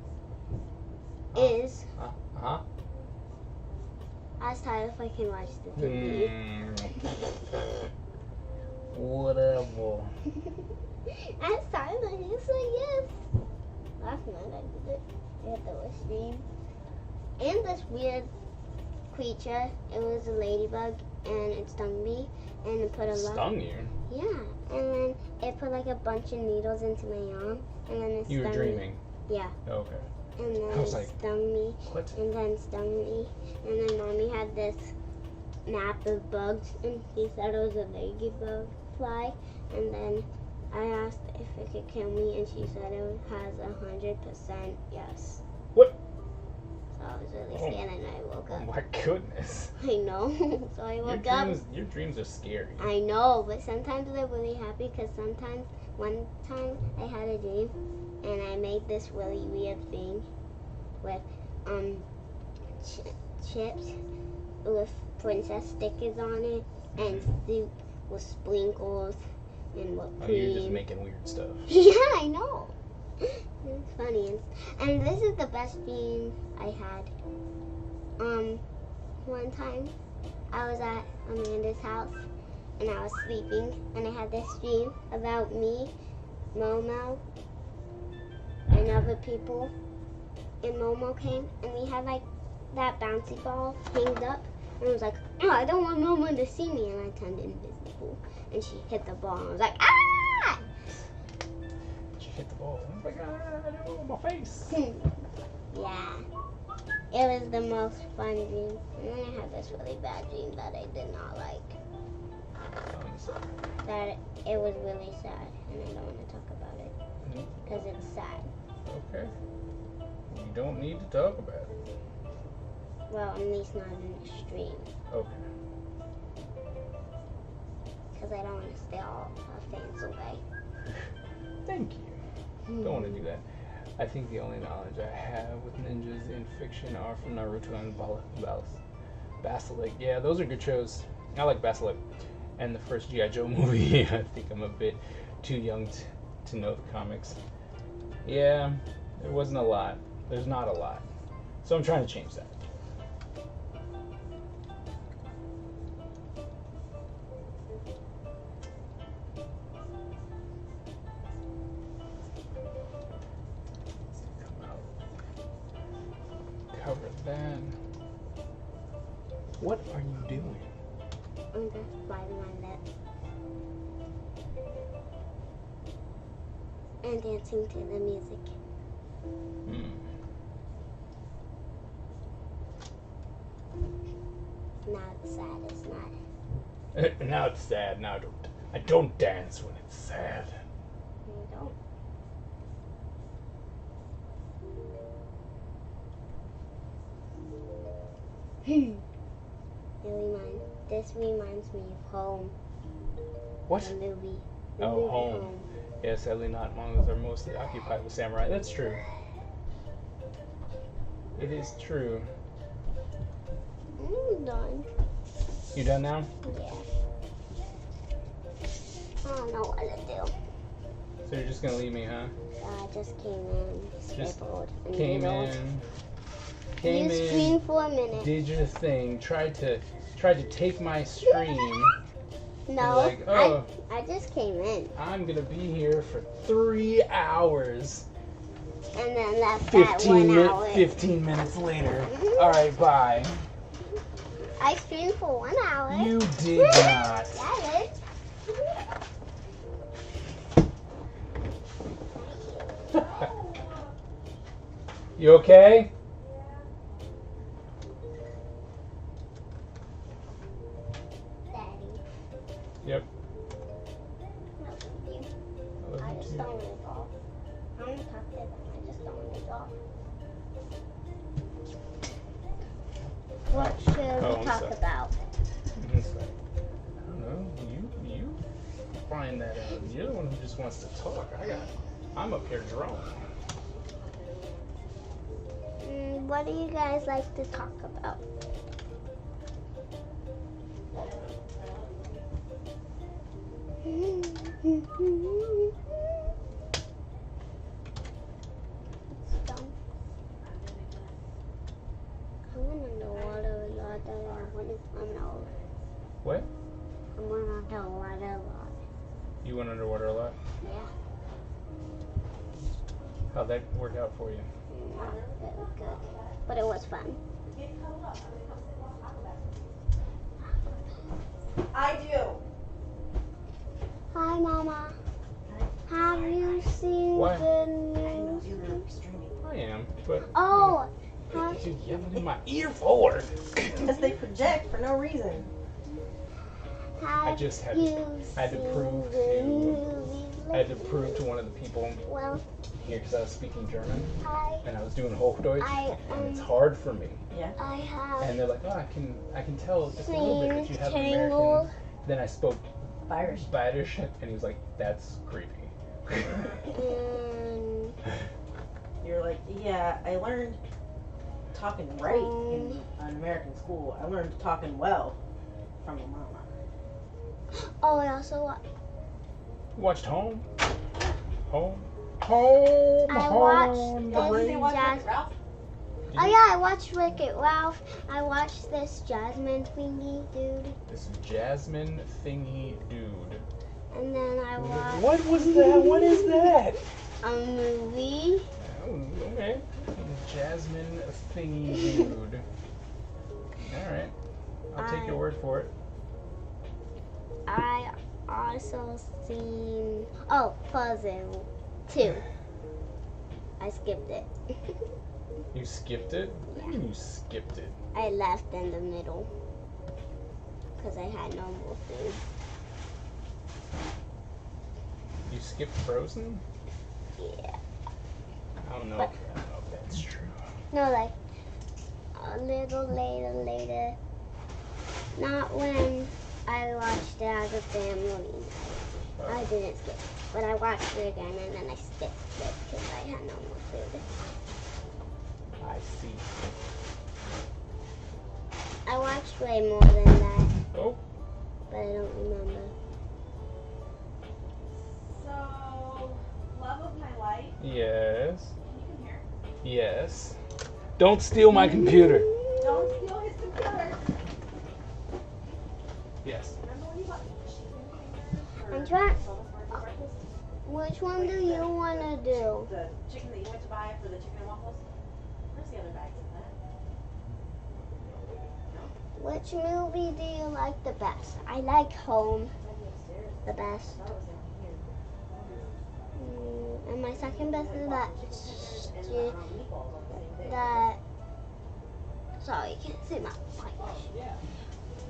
is Uh-huh. ask Tyler if I can watch the TV. Whatever. Ask Tyler, he said yes. Last night I did it. I had the stream. And this weird creature, it was a ladybug, and it stung me, and it put a lot. Stung you? Yeah, and then it put like a bunch of needles into my arm, and then it You stung were dreaming? me. Yeah. Okay. And then I was it like, stung me, what? and then stung me, and then Mommy had this map of bugs, and she said it was a ladybug fly, and then I asked if it could kill me, and she said it has 100% yes. What? So I was really scared, and I woke Oh up. my goodness. I know. So I woke up. Your dreams are scary. I know, but sometimes they're really happy because sometimes, one time I had a dream and I made this really weird thing with chips with princess stickers on it and soup with sprinkles and whipped Oh, cream. you're just making weird stuff. Yeah, I know. It's funny. And this is the best dream I had. One time I was at Amanda's house and I was sleeping, and I had this dream about me, Momo, and other people. And Momo came, and we had like that bouncy ball hanged up, and I was like, oh, I don't want Momo to see me, and I turned invisible, and she hit the ball, and I was like, ah! She hit the ball. Oh my god, oh, my face. Yeah. It was the most fun dream. And then I had this really bad dream that I did not like. I'm sorry. That it was really sad, and I don't want to talk about it because it's sad. Okay. You don't need to talk about it. Well, at least not in the stream, Okay. because I don't want to steal all our fans away. Thank you. Don't want to do that. I think the only knowledge I have with ninjas in fiction are from Naruto and Basilisk. Yeah, those are good shows. I like Basilisk. And the first G.I. Joe movie. I think I'm a bit too young to know the comics. Yeah, there wasn't a lot. There's not a lot. So I'm trying to change that. Cover that. What are you doing? I'm just biting my lip and dancing to the music. Now it's sad, it's not. Now it's sad. Now I don't dance when it's sad. You don't. This reminds me of Home. What? The movie. Oh, Home. Yeah, sadly not. Mangas are mostly occupied with samurai. That's true. It is true. I'm done. You done now? Yeah. I don't know what to do. So you're just gonna leave me, huh? I just came in, Just scribbled, and Came doodled. in, You streamed for a minute. did your thing, tried to take my stream. No, Like, oh. I just came in, I'm gonna be here for 3 hours. and then left at 1 hour. 15 minutes later. All right, bye. I streamed for 1 hour. You did not. Yeah, I did. You okay? Daddy. Yep. I love you. I love I you just too. don't want to talk. I'm gonna talk to them. I just don't want to talk. What should Oh, we I'm talk sorry. about? It's like, I don't know. You find that out. You're the one who just wants to talk. I'm up here drunk. What do you guys like to talk about? I'm underwater a lot. What? I went underwater a lot. You went underwater a lot? Yeah. How'd that work out for you? Not very good. But it was fun. I do. Hi, Mama. Have you seen What? the news? You were streaming. I am, but Oh, what are you yelling in my ear for? Because they project for no reason. have just had- you I had to seen prove the to- movies I had to lately? prove to one of the people Well, here because I was speaking German I and I was doing Hochdeutsch, I, and it's hard for me. I have And they're like, oh, I can tell just a little bit that you have seen American. Tangled. Then I spoke Irish. Bayerisch, and he was like, that's creepy. And You're like, yeah, I learned talking right in an American school. I learned talking well from your mama. oh, I also watched. Watched Home. I watched Did they watch Jazz. Wreck-It Ralph? Oh yeah, I watched Wreck-It Ralph. I watched this Jasmine thingy dude. This Jasmine thingy dude. And then I watched What was that? What is that? a movie. Oh, okay. Jasmine thingy dude. Alright. I'll take your word for it. I also seen Frozen 2. I skipped it. You skipped it? What do you mean you skipped it? I left in the middle because I had no more food. You skipped Frozen? Yeah. I don't know. But- I don't know if that's true. No, like a little later. Not when I watched it as a family. I didn't skip, but I watched it again and then I skipped it because I had no more food. I see. I watched way more than that, Oh, but I don't remember. So, love of my life. yes. Can you come here? Yes. Don't steal my computer. Don't steal his computer. Yes. Remember when you bought chicken fingers? I'm trying. For breakfast? Which one do you want to do? The chicken that you went to buy for the chicken and waffles? Where's the other bags of that? Which movie do you like the best? I like Home Maybe upstairs. the best. I thought it was down here. And my second best is that. Chicken fingers and meatballs on the same day. That. Sorry, you can't see my mic. Yeah.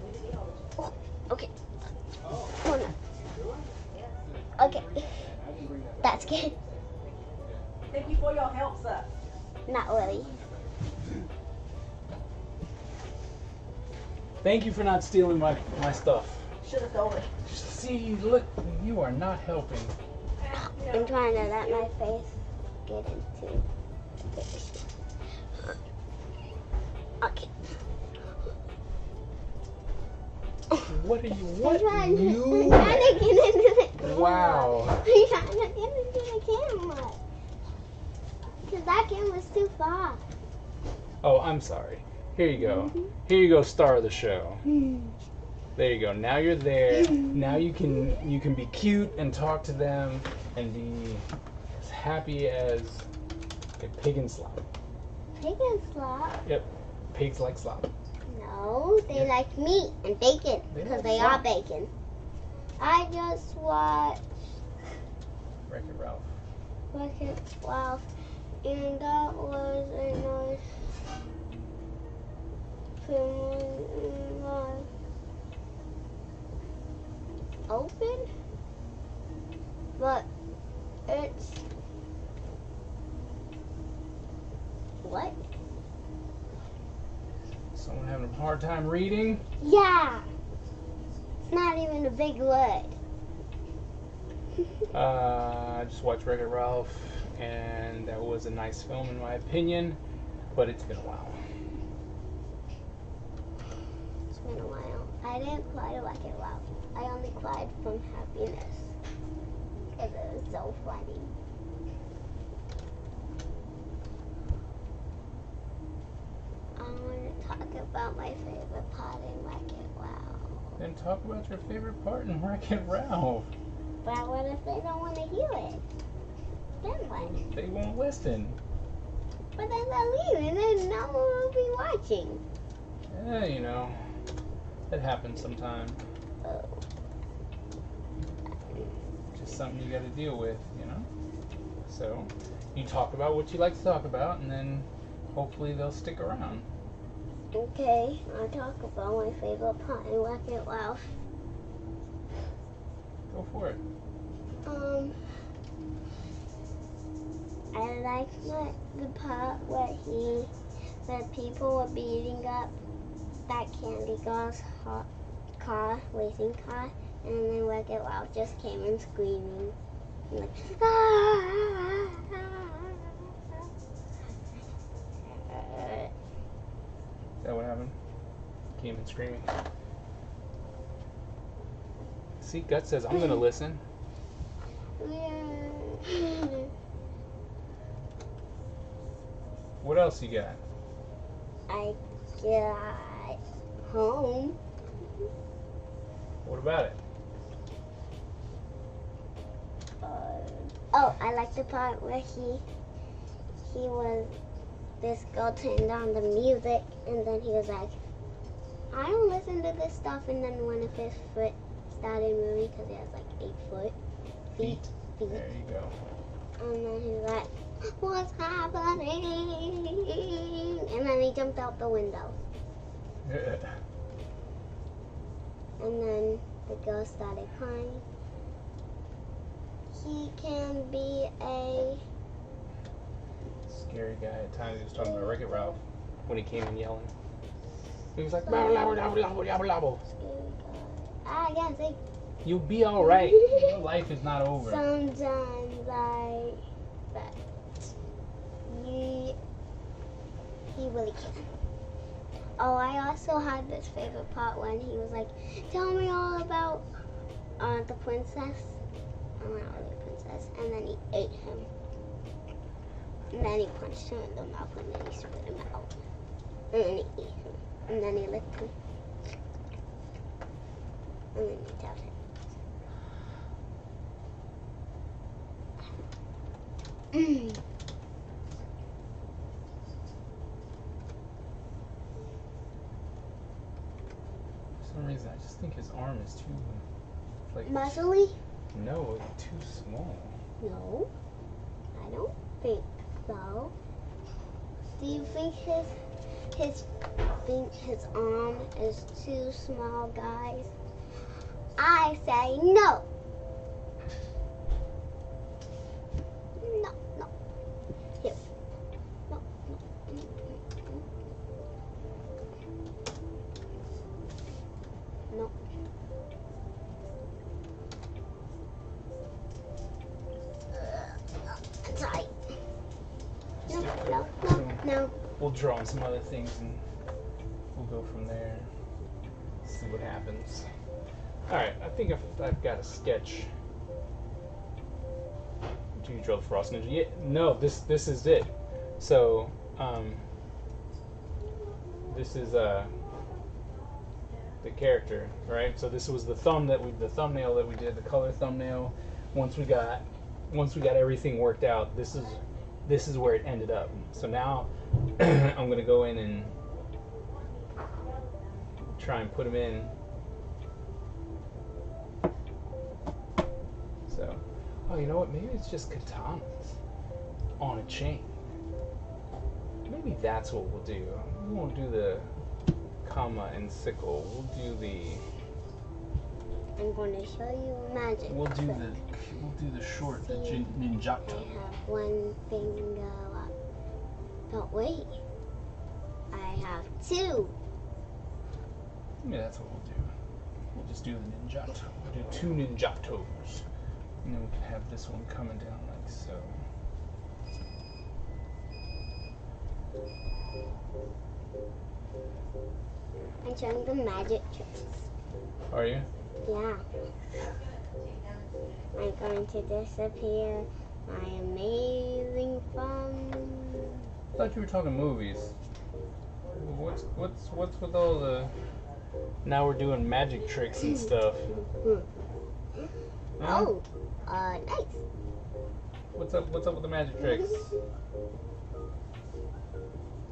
We didn't eat all the chicken. Okay. Oh no. Okay. That's good. Thank you for your help, sir. Not really. Thank you for not stealing my stuff. Should have told it. See, look, you are not helping. I'm trying to let my face get into this. Okay. What are you? I'm What? trying to You? get into the Wow. I'm trying to get into the camera. Because that camera's too far. Oh, I'm sorry. Here you go. Here you go, star of the show. Hmm. There you go. Now you're there. Now you can be cute and talk to them and be as happy as a pig in slop. Pig and slop? Yep. Pigs like slop. No, they Yeah. like meat and bacon. They Because like they slop. are bacon. I just watched Wreck-It Ralph. Wreck-It Ralph, and that was a nice film. Open, but it's what? Someone having a hard time reading? Yeah, it's not even a big word. I just watched Wreck-It Ralph, and that was a nice film in my opinion, but it's been a while. It's been a while. I didn't cry to Wreck-It Ralph. I only cried from happiness because it was so funny. I want to talk about my favorite part in Wreck-It Ralph. Then talk about your favorite part in Wreck-It Ralph. But what if they don't want to hear it? Then what? They won't listen. But then they'll leave and then no one will be watching. Yeah, you know, that happens sometimes. Oh. Just something you got to deal with, you know. So you talk about what you like to talk about, and then hopefully they'll stick around. Okay, I'll talk about my favorite part in Wreck-It Ralph. Go for it. I like the part where people were beating up that candy girl's racing car, and then Wreck-It Ralph just came in screaming, like, ah! Is that what happened? Came in screaming. See, Gut says I'm gonna listen. Yeah. What else you got? I got home. What about it? Oh, I like the part where this girl turned on the music, and then he was like, I don't listen to this stuff, and then one of his foot started moving because he has like 8 feet. There you go. And then he's like, what's happening? And then he jumped out the window. And then the girl started crying. He can be a Scary guy at times. He was talking about Wreck-It Ralph when he came in yelling. He was like, "Blah, blah, blah, blah, blah, blah, blah." scary guy. I can't say. You'll be all right. Life is not over. Sometimes I bet he really can. Oh, I also had this favorite part when he was like, tell me all about the princess. Oh, not really a princess. And then he ate him. And then he punched him in the mouth, and then he spit him out. And then he ate him. And then he licked him. And then he tapped him. For some reason, I just think his arm is too, like, Muscly? no, it's too small. No, I don't think so. Do you think his arm is too small, guys? I say no. No, no. Here. No, no. No. That's right. No, no, no, no. We'll draw on some other things and we'll go from there. See what happens. Alright, I think I've got a sketch. Do you draw the Frost Ninja? Yeah, no, this is it. So, this is the character, right? So this was the thumbnail that we did, the color thumbnail. Once we got everything worked out, this is where it ended up. So now I'm gonna go in and try and put them in. So, oh, you know what? Maybe it's just katanas on a chain. Maybe that's what we'll do. We won't do the comma and sickle. We'll do the. I'm going to show you a magic We'll do trick. the short, the See? ninjato. I have one finger up. But wait, I have two. Yeah, that's what we'll do. We'll just do the ninjato. We'll do 2 ninjatos. And then we can have this one coming down like so. I'm showing the magic tricks. Are you? Yeah. I'm going to disappear my amazing fun. I thought you were talking movies. What's with all the? Now we're doing magic tricks and stuff. Huh? Oh, nice. What's up with the magic tricks?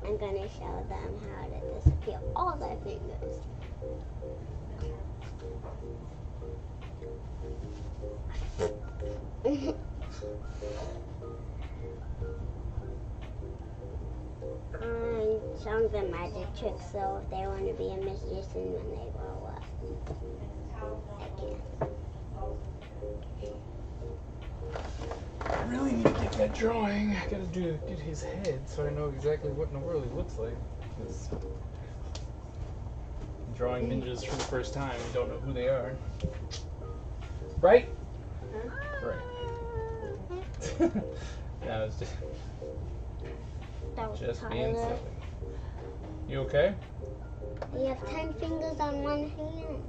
I'm going to show them how to disappear all their fingers. I'm showing them magic tricks, so if they want to be a magician when they grow up, they can. I really need to get that drawing. I gotta get his head so I know exactly what in the world he looks like. 'Cause drawing ninjas for the first time, we don't know who they are. Right? Right. That was That was just being Tyler. silly. You okay? You have 10 fingers on one hand.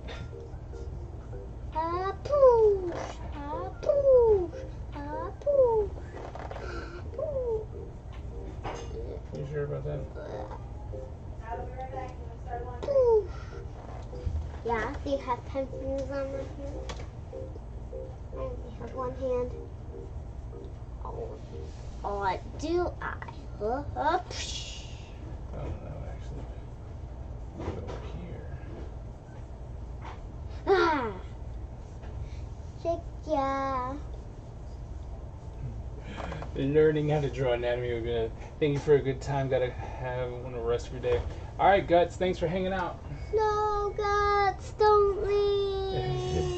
Ah, poosh, ah, poosh, ah, poosh, ah, poosh. You sure about that? Do you have pencils on my hand? I only have one hand. Or do I? Oh no, actually. Go here. Ah! Check ya. Learning how to draw anatomy. We're gonna thank you for a good time. Gotta have one the rest of your day. All right, Guts. Thanks for hanging out. No, Guts, don't leave.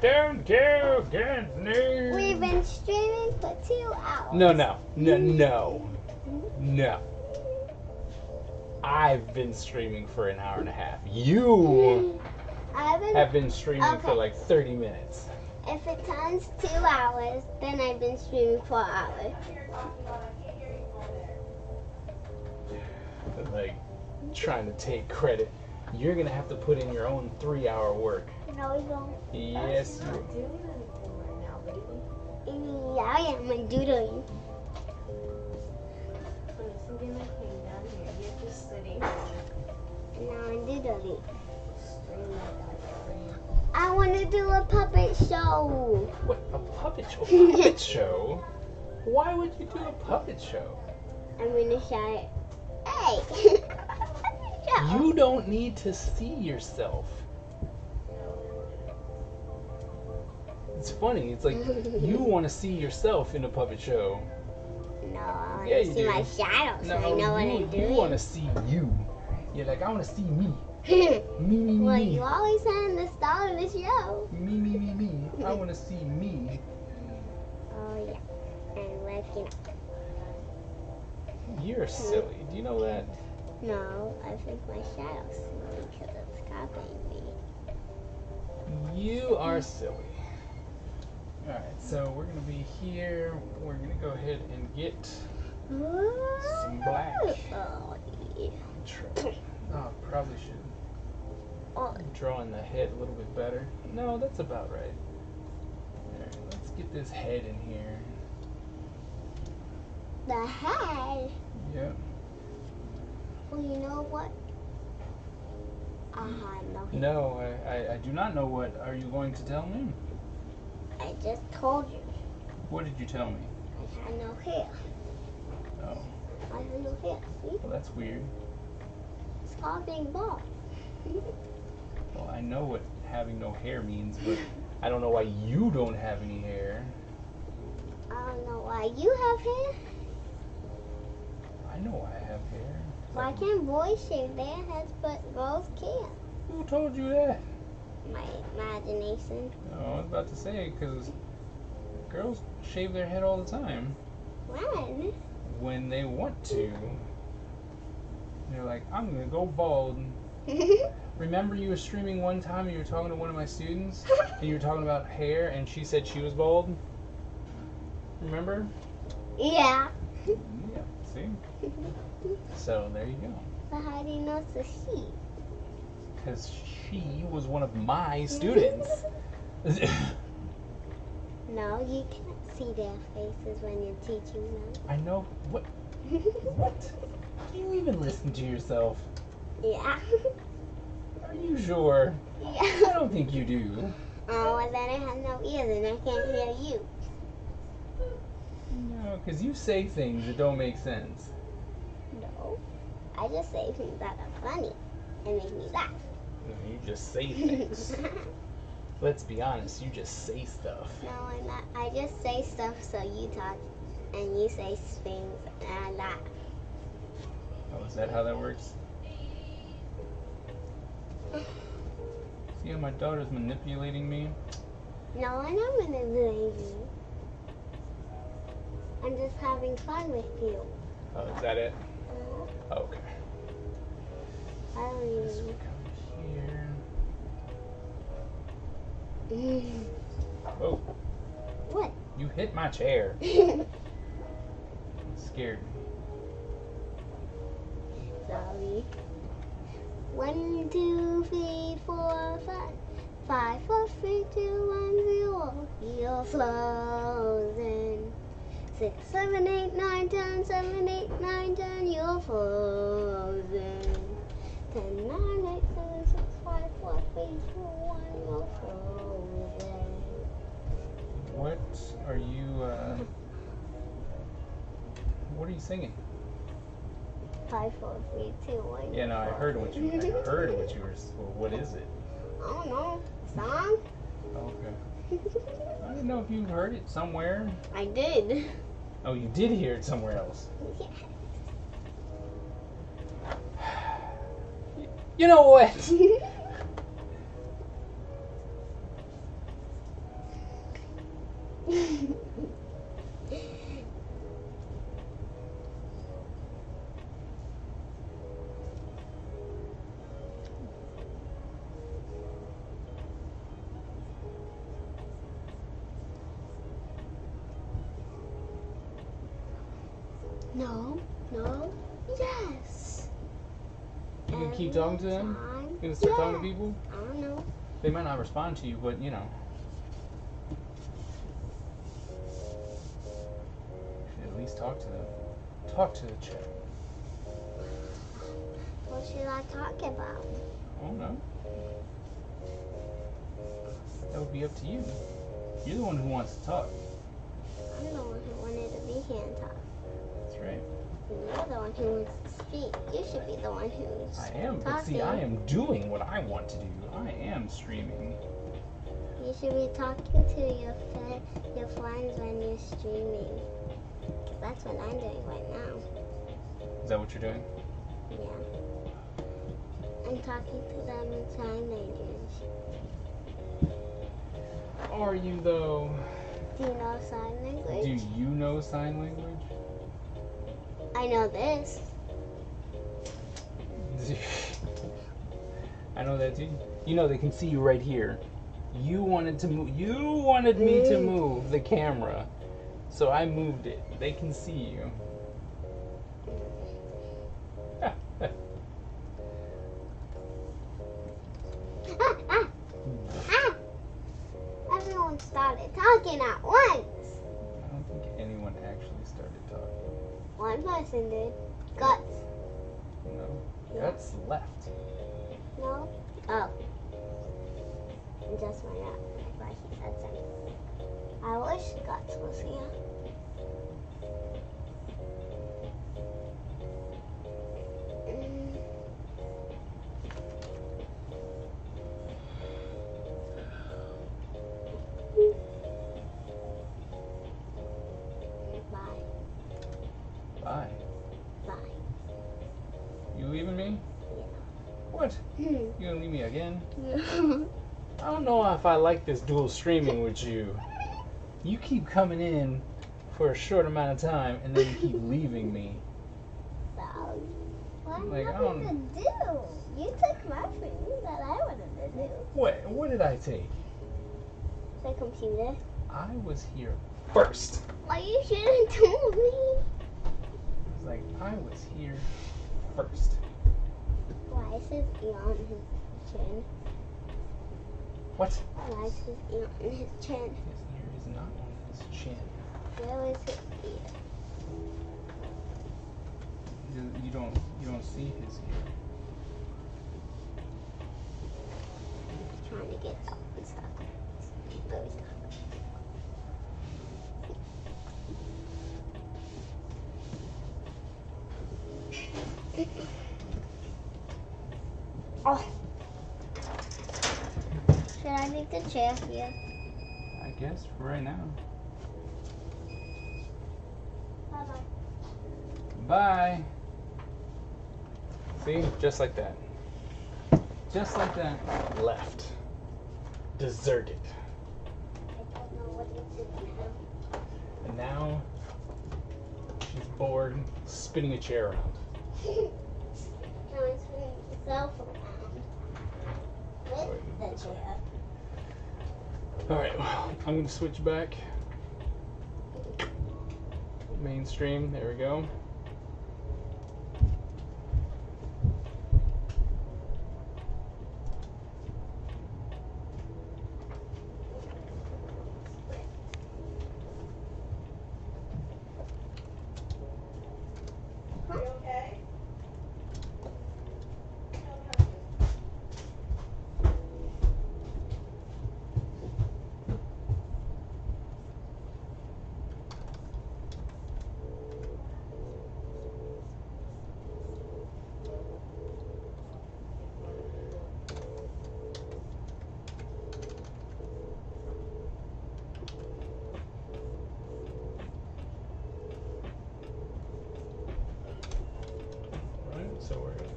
Don't go, Guts. No. We've been streaming for 2 hours. No. I've been streaming for an hour and a half. You have been streaming for like 30 minutes. If it turns 2 hours, then I've been streaming for an hour. Like, trying to take credit. You're gonna have to put in your own 3-hour work. No, you don't. Yes, you Not doing anything right now, baby. Yeah, I am doodling. I'm getting my thing done here. You're just sitting. Now I'm doodling. Stream I want to do a puppet show. What, a puppet show? A puppet show? Why would you do a puppet show? I'm going to shout, hey. Show. You don't need to see yourself. It's funny. It's like you want to see yourself in a puppet show. No, I want Yeah, to you see do. my shadow so I know what I'm you doing. want to see you. You're like, I want to see me. Me, Well, me. you always said in the start of the show. Me. I want to see me. Oh, yeah. And let's get You're silly. Do you know that? No, I think my shadow's silly because it's copying me. You are silly. Alright, so we're going to be here. We're going to go ahead and get some black. Oh, yeah. Oh, probably should Oh, draw in the head a little bit better. No, that's about right. Alright, let's get this head in here. the head. Yep. Well, you know what? I had no hair. No, I do not know what. Are you going to tell me? I just told you. What did you tell me? I had no hair. Oh, I had no hair. See? well, that's weird. It's called being bald. Well, I know what having no hair means, but I don't know why you don't have any hair. I don't know why you have hair. I know why I have hair. Why can't boys shave their heads but girls can't? Who told you that? My imagination. Oh, I was about to say, because girls shave their head all the time When? when they want to. They're like, I'm going to go bald. Remember you were streaming one time and you were talking to one of my students and you were talking about hair and she said she was bald? Remember? Yeah. Yeah, see? So there you go. But how do you know it's a she? Because she was one of my students. No, you can't see their faces when you're teaching them. I know. What? What? Do you even listen to yourself? Yeah. Are you sure? I Yeah. don't think you do. Oh, and then I have no ears and I can't hear you. No, because you say things that don't make sense. No. I just say things that are funny and make me laugh. You just say things. Let's be honest, you just say stuff. No, I'm not. I just say stuff so you talk and you say things and I laugh. Oh, is that how that works? See how my daughter's manipulating me? No, I'm not manipulating you. I'm just having fun with you. Oh, is that it? Okay. I don't This even. will come here. Oh, What? you hit my chair. Scared me. Sorry. 1, 2, 3, 4, 5. 5, 4, 3, 2, 1, 0. You're frozen. 6, 7, 8, 9, 10. 7, 8, 9, 10. You're frozen. 10, 9, 8, 7, 4, 3, 2, 1, go over there. What are you, what are you singing? 5, 4, 3, 2, 1. Yeah, no, I heard what you were, well, what is it? I don't know. Song? Okay. I didn't know if you heard it somewhere. I did. Oh, you did hear it somewhere else. Yeah. You know what? No, no, yes. You gonna keep talking to them? Time. You gonna start talking to Yeah. people? I don't know. They might not respond to you, but you know. You should at least talk to them. Talk to the chat. What should I talk about? I don't know. That would be up to you. You're the one who wants to talk. I'm the one who wanted to be here and talk. That's right. You're the one who wants to speak. You should be the one who's I am, but talking. see, I am doing what I want to do. I am streaming. You should be talking to your friends when you're streaming. That's what I'm doing right now. Is that what you're doing? Yeah. I'm talking to them in sign language. Are you though? Do you know sign Do language? you know sign language? I know this. I know that too. You know they can see you right here. You wanted to move. You wanted me to move the camera, so I moved it. They can see you. Everyone started talking at once. I don't think anyone actually started talking. One person did. Guts. No, that's left. No? Oh. It just went up. I thought he said something. I wish Guts was here. Mm. Bye. Bye. Bye. You leaving me? Yeah. What? Hmm. You gonna leave me again? I don't know if I like this dual streaming with you. You keep coming in for a short amount of time and then you keep leaving me. What Like, I nothing don't- to do? You took my food that I wanted to do. What did I take? The computer. I was here first. Why you shouldn't told me? It's like I was here first. Why is his ear on his chin? What? Why is his ear on his chin? His ear is not on his chin. Where is his ear? You don't see his ear. Trying to get out and stuff. Oh, he's not. Oh. Should I leave the chair here? I guess for right now. Bye-bye. Bye. See? Just like that. Just like that. Left. Deserted. I don't know what it's doing now. And now she's bored, spinning a chair around. Now I'm spinning myself around with the chair. Alright, well, I'm gonna switch back. Mainstream, there we go. You okay?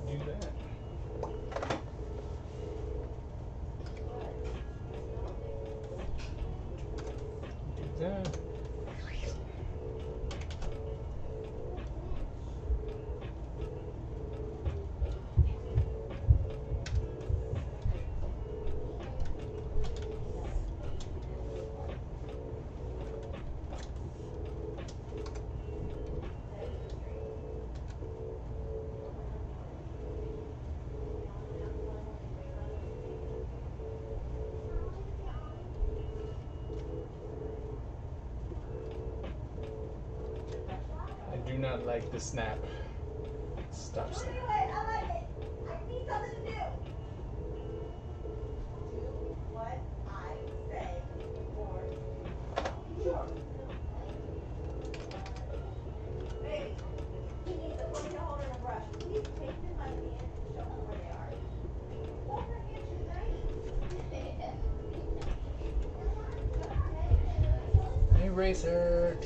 do that. Do that. I do not like the snap. Stop snap. I like it. I need something to do. Do what I say or sure. Baby, he needs a point to hold and a brush. Please take them by the hand and show them where they are. Hold her hand, she's nice. Hey, Racer.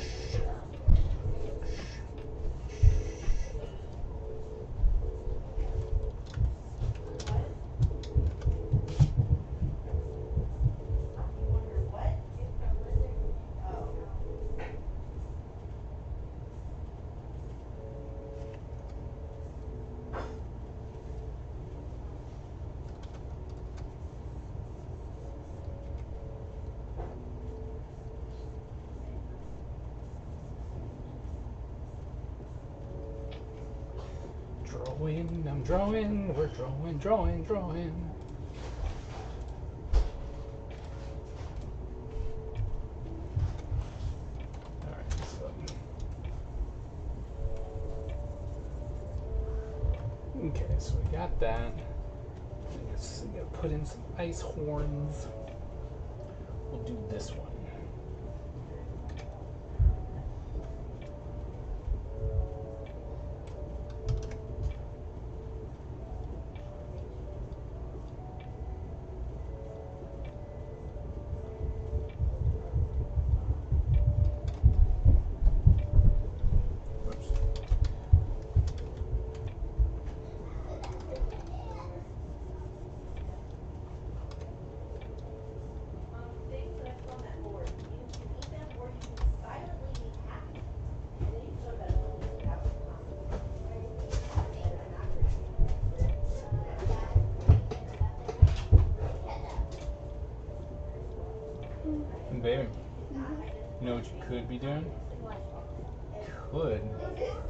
Drawing, I'm drawing, we're drawing. Alright, so. Okay, so we got that. I guess we gotta put in some ice horns. We'll do this one. Things that I put on that board. You can eat them or you can silently be happy. And then you can go to bed alone without And baby, you know what you could be doing? Could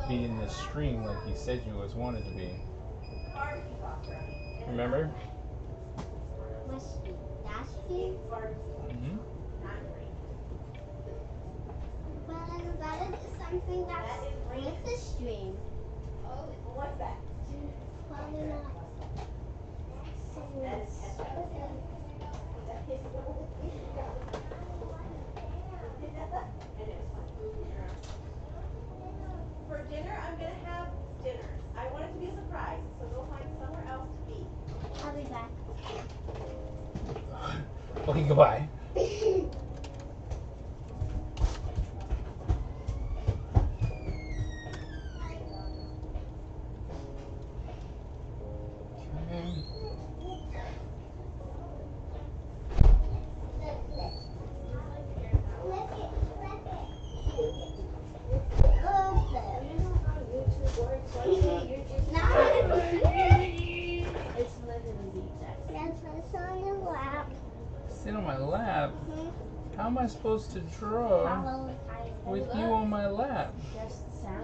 be in this stream like you said you always wanted to be. Remember? Must be that stream? Mm-hmm. But that is something that's with the stream. Oh, what's that? Probably not. For dinner, I'm gonna have dinner. I want it to be a surprise, so go find somewhere else to be. I'll be back. Okay, goodbye. Sit on my lap? How am I supposed to draw with you on my lap?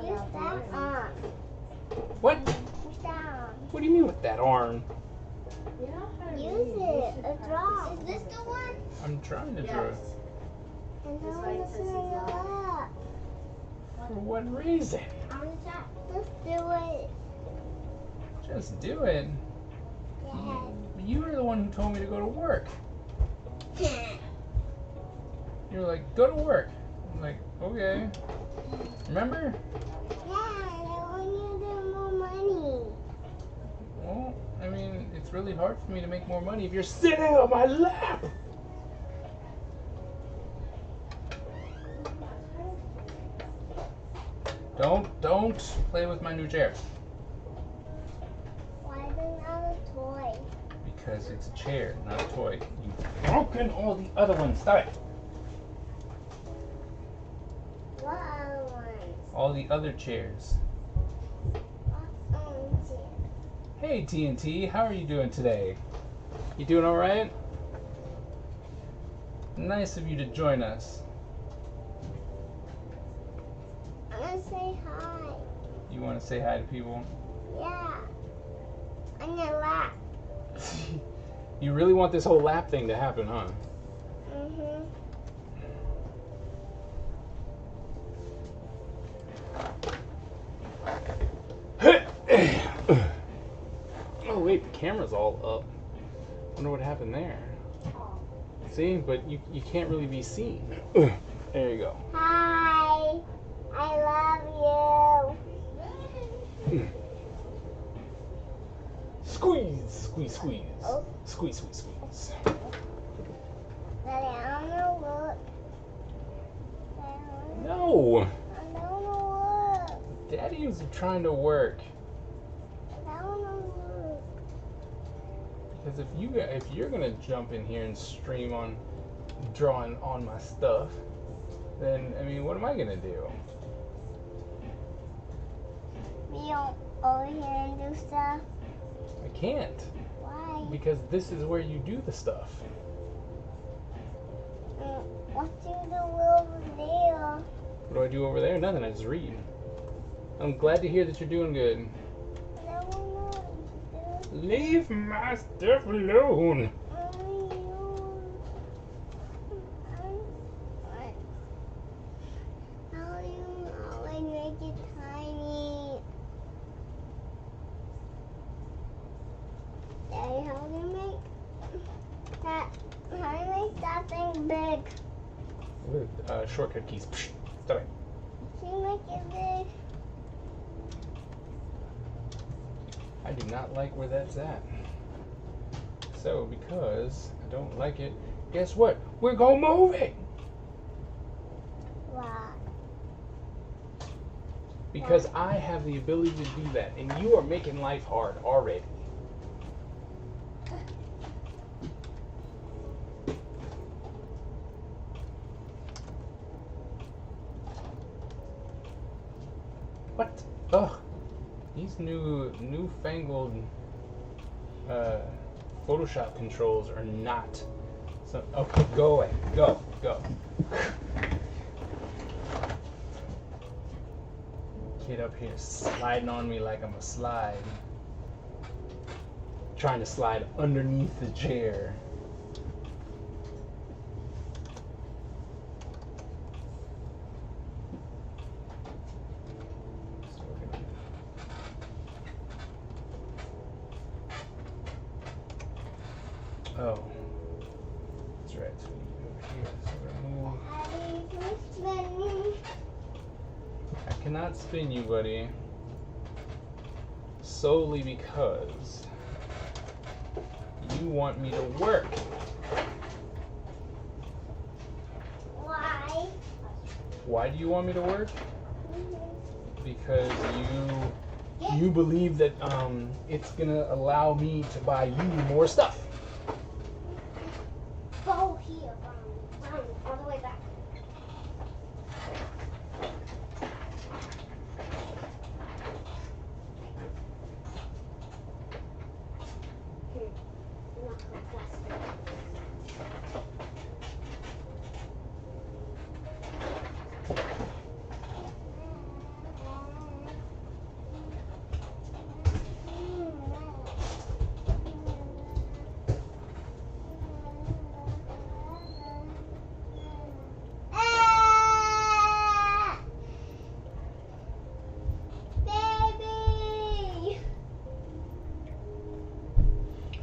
Use that arm. What? Use that arm. What do you mean with that arm? Use it. A draw. Is this the one? I'm trying to draw. And now I'm sitting on your lap. For what reason? I'm gonna try. Let's do it. Just do it. Yeah. You were the one who told me to go to work. You were like, go to work. I'm like, okay. Remember? Yeah, I want you to do more money. Well, I mean, it's really hard for me to make more money if you're sitting on my lap. Don't play with my new chair. because it's a chair, not a toy. You've broken all the other ones. Stop it. What other ones? All the other chairs. What ones here? Hey TNT, how are you doing today? You doing all right? Nice of you to join us. I'm gonna say hi. You want to say hi to people? Yeah. On your lap. You really want this whole lap thing to happen, huh? Mm-hmm. Oh wait, the camera's all up. Wonder what happened there. See, but you can't really be seen. There you go. Hi. I love you. Squeeze, squeeze, squeeze. Oh. Squeeze, squeeze, squeeze. Daddy, I don't know what. No, I don't know what. Daddy's trying to work. I don't know what. Because if you're gonna jump in here and stream on drawing on my stuff, then I mean, what am I gonna do? We don't over here and do stuff. I can't, Why? because this is where you do the stuff. What do you do over there? What do I do over there? Nothing. I just read. I'm glad to hear that you're doing good. I don't know what to do. Leave my stuff alone. How do you always make it tiny? Daddy, how do you make that? How do you make that thing big? With shortcut keys. Stop it. Can you make it big? I do not like where that's at. So, because I don't like it, guess what? We're gonna move it! Why? Because I have the ability to do that, and you are making life hard already. What? Ugh. These newfangled Photoshop controls are not. So okay, go away. Go. Kid up here sliding on me like I'm a slide. Trying to slide underneath the chair. Oh, that's right. So we need over here. So we're gonna move. I cannot spin you, buddy. Solely because you want me to work. Why? Why do you want me to work? Because you believe that it's gonna allow me to buy you more stuff. Go here, run, all the way back.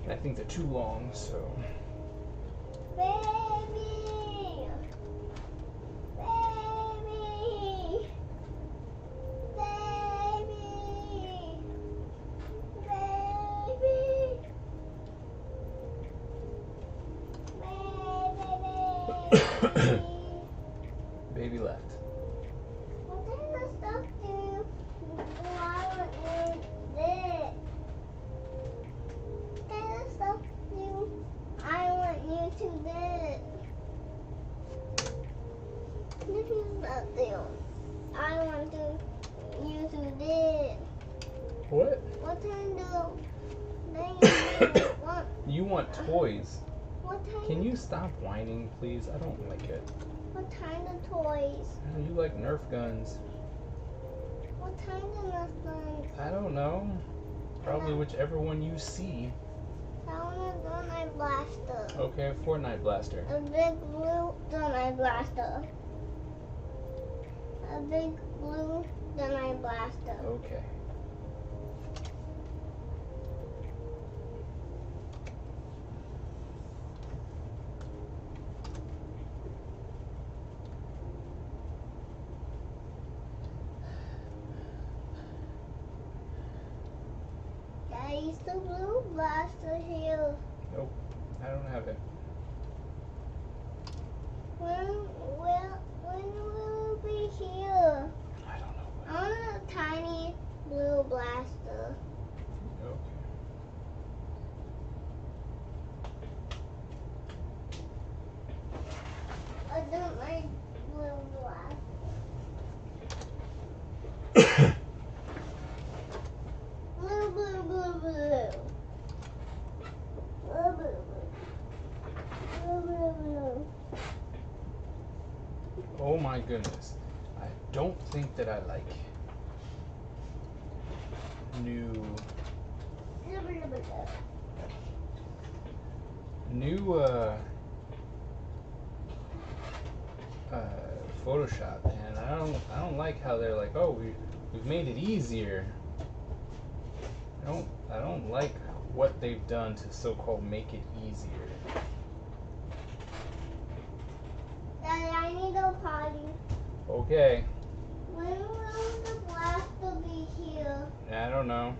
And I think they're too long, so. Baby! Baby! Baby! Baby! Baby! Baby left. What kind of stuff do you want with this? What kind of stuff do to this. This is nothing. I want to use this. What? What kind of thing do you want? You want toys. What kind Can you stop whining, please? I don't like it. What kind of toys? You like Nerf guns. What kind of nothing? I don't know. Probably whichever one you see. I want a Donut Blaster. Okay, Fortnite Blaster. A big blue Donut Blaster. A big blue Donut Blaster. Okay. Daddy's the blue blaster here. Nope, I don't have it. When will it be here? I don't know. I want a tiny blue blaster. Okay. I don't like blue blaster. Blue, blue, blue, blue. Blue, blue, blue. Blue, blue, blue. Oh my goodness. I don't think that I like new Blue, blue, blue. Photoshop, and I don't like how they're like, oh, we've made it easier. I don't like what they've done to so-called make it easier. Daddy, I need a potty. Okay, When will the blaster be here? I don't know.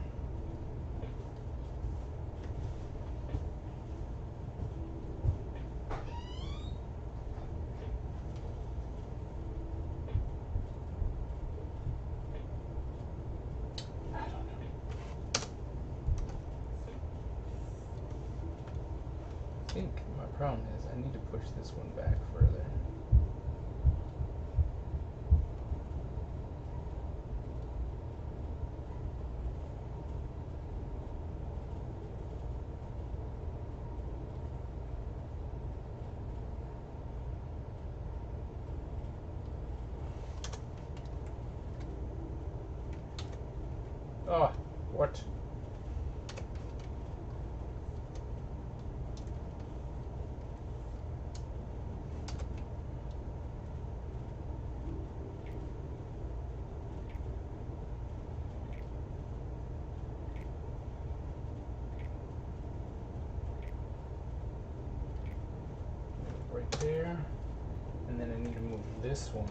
I don't know. I think my problem is I need to push this one back further. Oh, what? Right there. And then I need to move this one.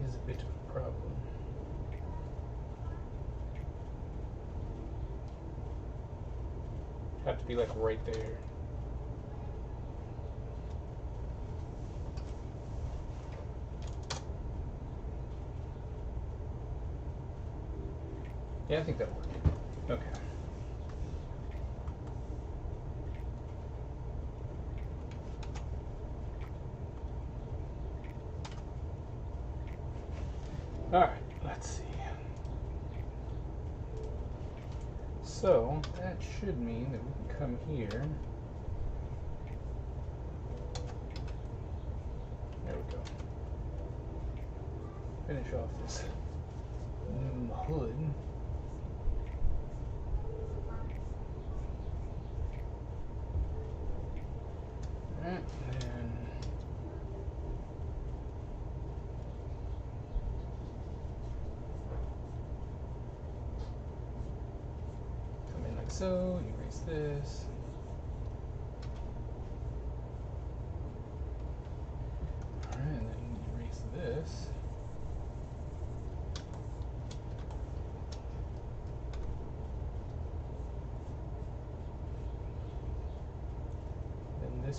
Is a bit of a problem. Have to be like right there. Yeah, I think that'll work. Okay. All right, let's see. So that should mean that we can come here. There we go. Finish off this hood. Alright, and then come in like so, erase this. Alright, and then erase this.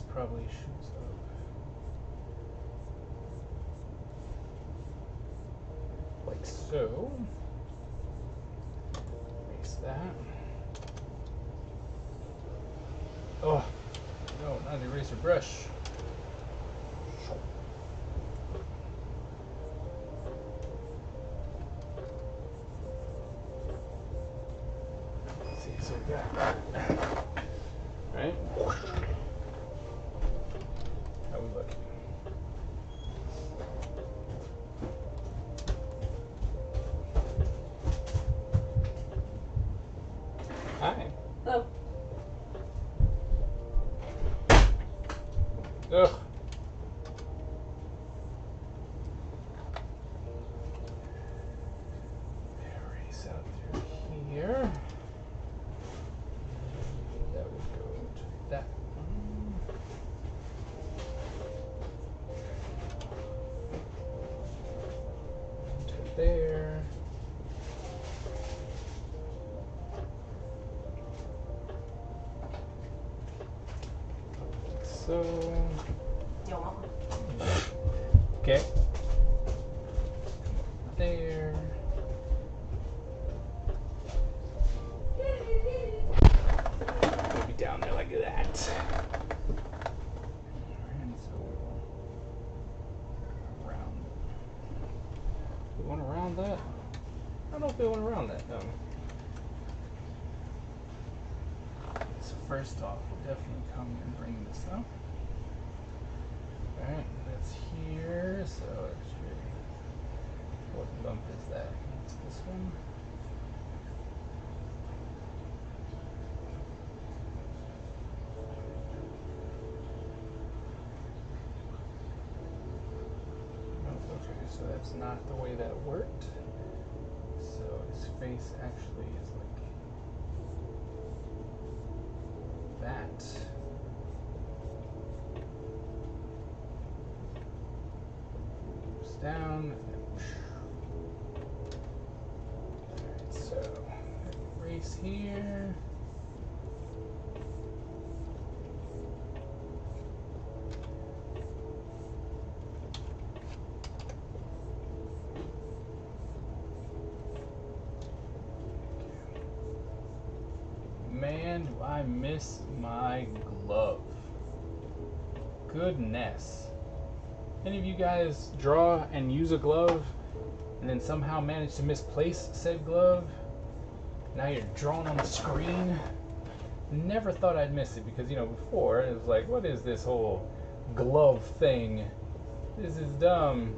this probably shows up like so. Erase that. Oh, no, not an eraser brush. Let's see, so we got that. Right? How we looking? Hi. Oh, Ugh. Erase out through here. That would go to that one. To there. Like so. you want one? Okay. There. Maybe down there like that. And so around. We want to round that? I don't know if we want to round that, no. So first off, we'll definitely come and bring this up. Alright, that's here, so actually, what bump is that? It's this one. Oh, okay, so that's not the way that worked. So his face actually is like that. Goes down, and then alright, so erase here. Man, do I miss my glove. Goodness. Any of you guys draw and use a glove and then somehow manage to misplace said glove? Now you're drawing on the screen? Never thought I'd miss it because, you know, before it was like, what is this whole glove thing? This is dumb.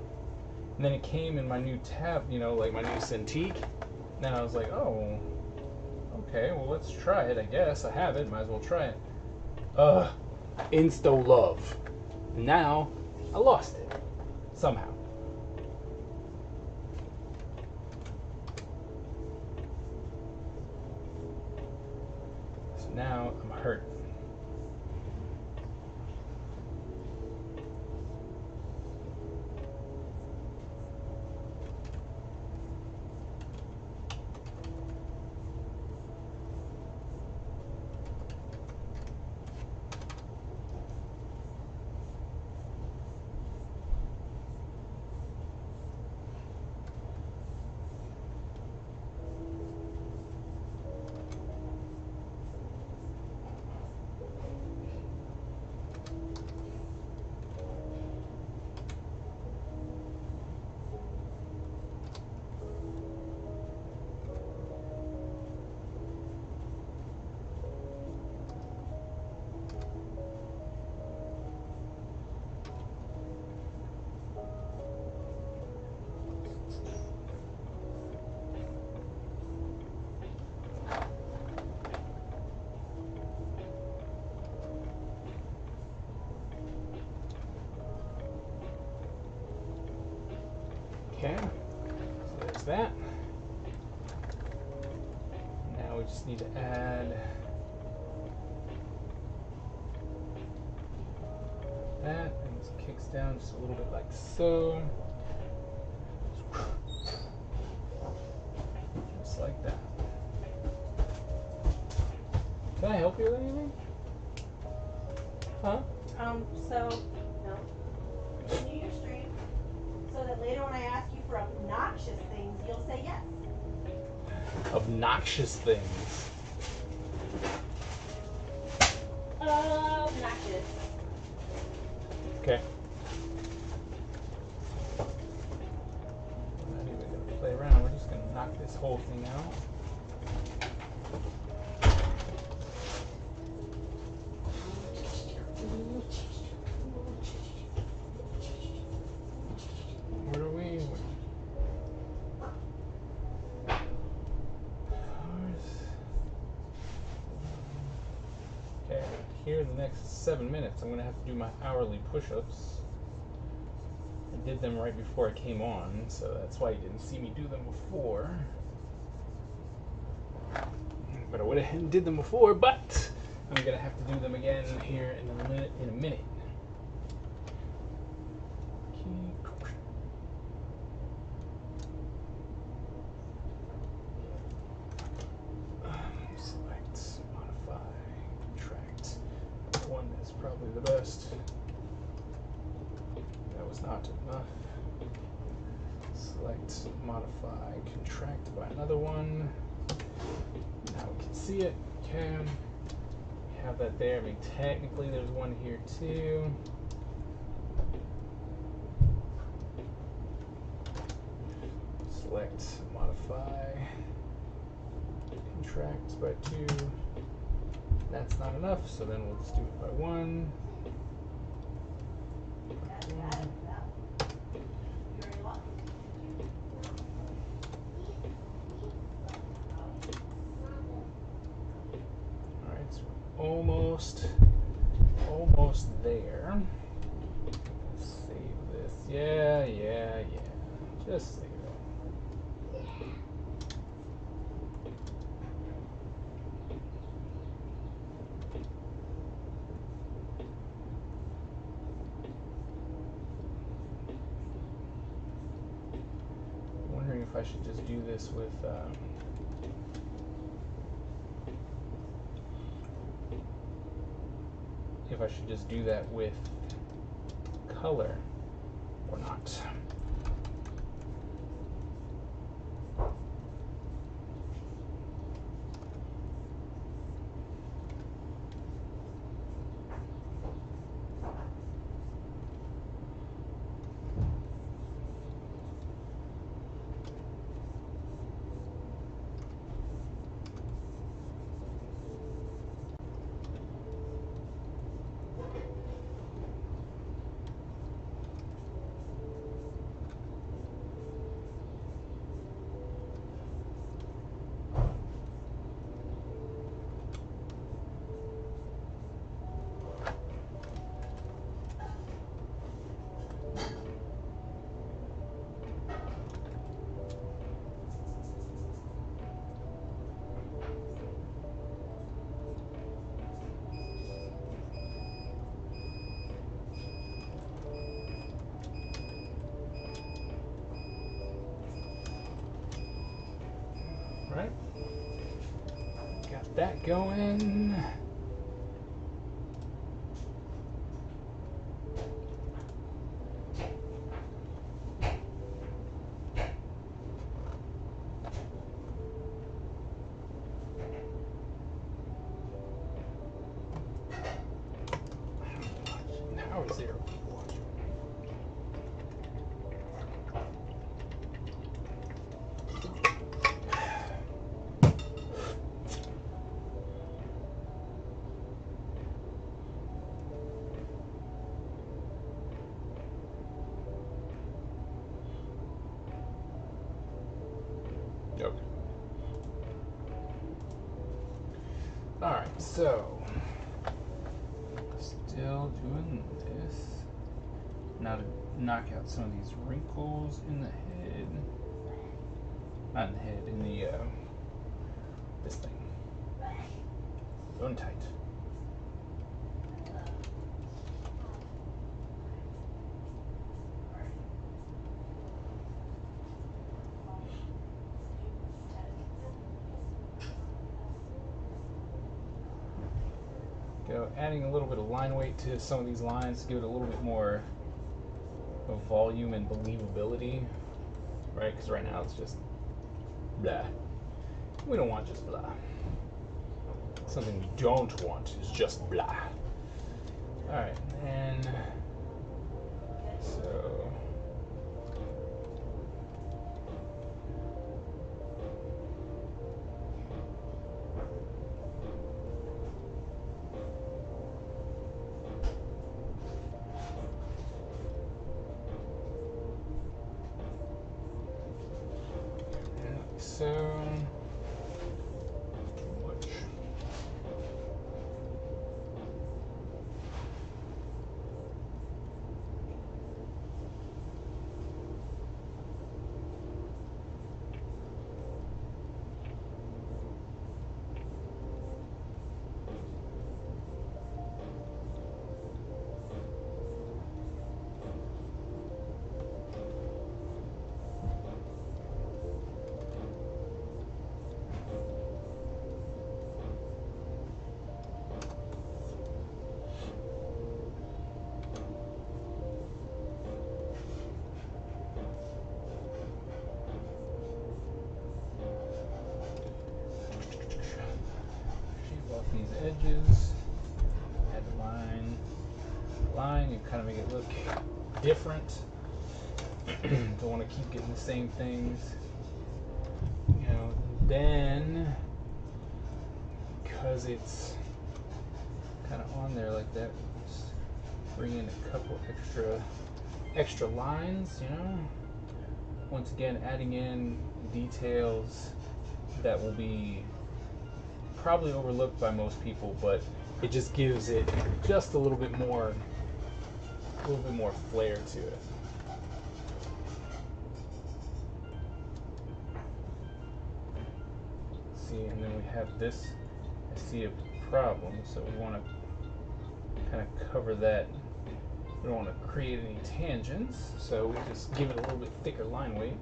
And then it came in my new tab, you know, like my new Cintiq. Then I was like, oh, okay, well, let's try it, I guess. I have it, might as well try it. Insto love. Now, I lost it. Somehow. So now, I'm hurt. Okay, so there's that. Now we just need to add that, and it kicks down just a little bit like so. Just like that. Can I help you with anything? Huh? So, no. Continue your stream so that later when I ask you for obnoxious things, you'll say yes. Obnoxious things. Obnoxious. Okay. We're not even gonna play around. We're just gonna knock this whole thing out. Where are we? Okay, here in the next 7 minutes, I'm gonna have to do my hourly push-ups. I did them right before I came on, so that's why you didn't see me do them before. But I went ahead and did them before, but I'm gonna have to do them again here in a minute. Select, modify, contract. One is probably the best. That was not enough. Select, modify, contract by another one. Now we can see it. Okay. We have that there. I mean, technically there's one here too. Select, modify, contract by 2. That's not enough, so then we'll just do it by 1. Alright, so we're almost there. Save this. Yeah. Just save it. If I should just do this with if I should just do that with color or not. Right? Got that going. How is there? Okay. Alright, so still doing this. Now to knock out some of these wrinkles in the head. Not in the head, in the this thing. Going tight. Go. So adding a little bit of line weight to some of these lines to give it a little bit more of volume and believability, right? Because right now it's just blah. We don't want just blah. Something we don't want is just blah. Alright, and so too much. These edges, add the line, you kind of make it look different. Don't want to keep getting the same things, you know. Then, because it's kind of on there like that, just bring in a couple extra lines, you know. Once again, adding in details that will be probably overlooked by most people, but it just gives it just a little bit more flair to it. See, and then we have this. I see a problem, so we want to kind of cover that. We don't want to create any tangents, so we just give it a little bit thicker line weight.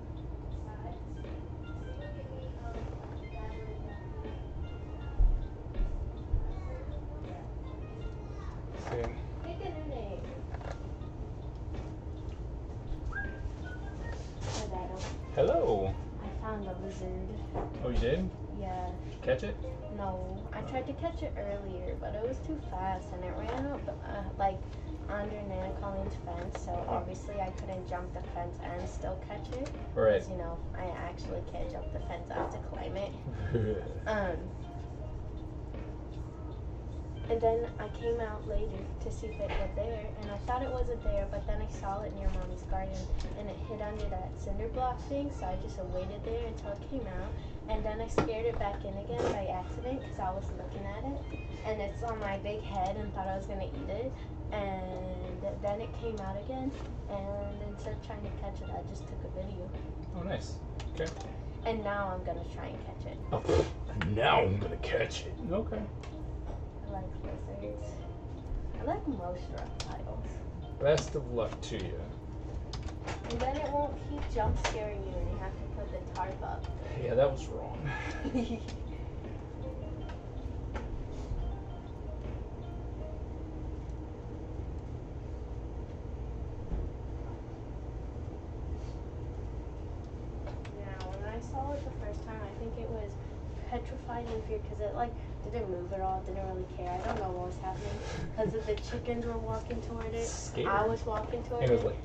Hello. I found a lizard. Oh, you did? Yeah. Did you catch it? No, I tried to catch it earlier, but it was too fast and it ran up like under Nana Colleen's fence. So obviously I couldn't jump the fence and still catch it. Right. Because, you know, I actually can't jump the fence. I have to climb it. And then I came out later to see if it was there, and I thought it wasn't there, but then I saw it near Mommy's garden, and it hid under that cinder block thing, so I just waited there until it came out, and then I scared it back in again by accident, because I was looking at it, and it's on my big head, and thought I was going to eat it, and then it came out again, and instead of trying to catch it, I just took a video. Oh, nice. Okay. And now I'm going to try and catch it. Oh, now I'm going to catch it. Okay. I like lizards. I like most reptiles. Best of luck to you. And then it won't keep jump scaring you and you have to put the tarp up. Yeah, that was wrong. Yeah, when I saw it the first time, I think it was petrified in fear because it like didn't move at all, didn't really care. I don't know what was happening because the chickens were walking toward it. Scared. I was walking toward It it. was like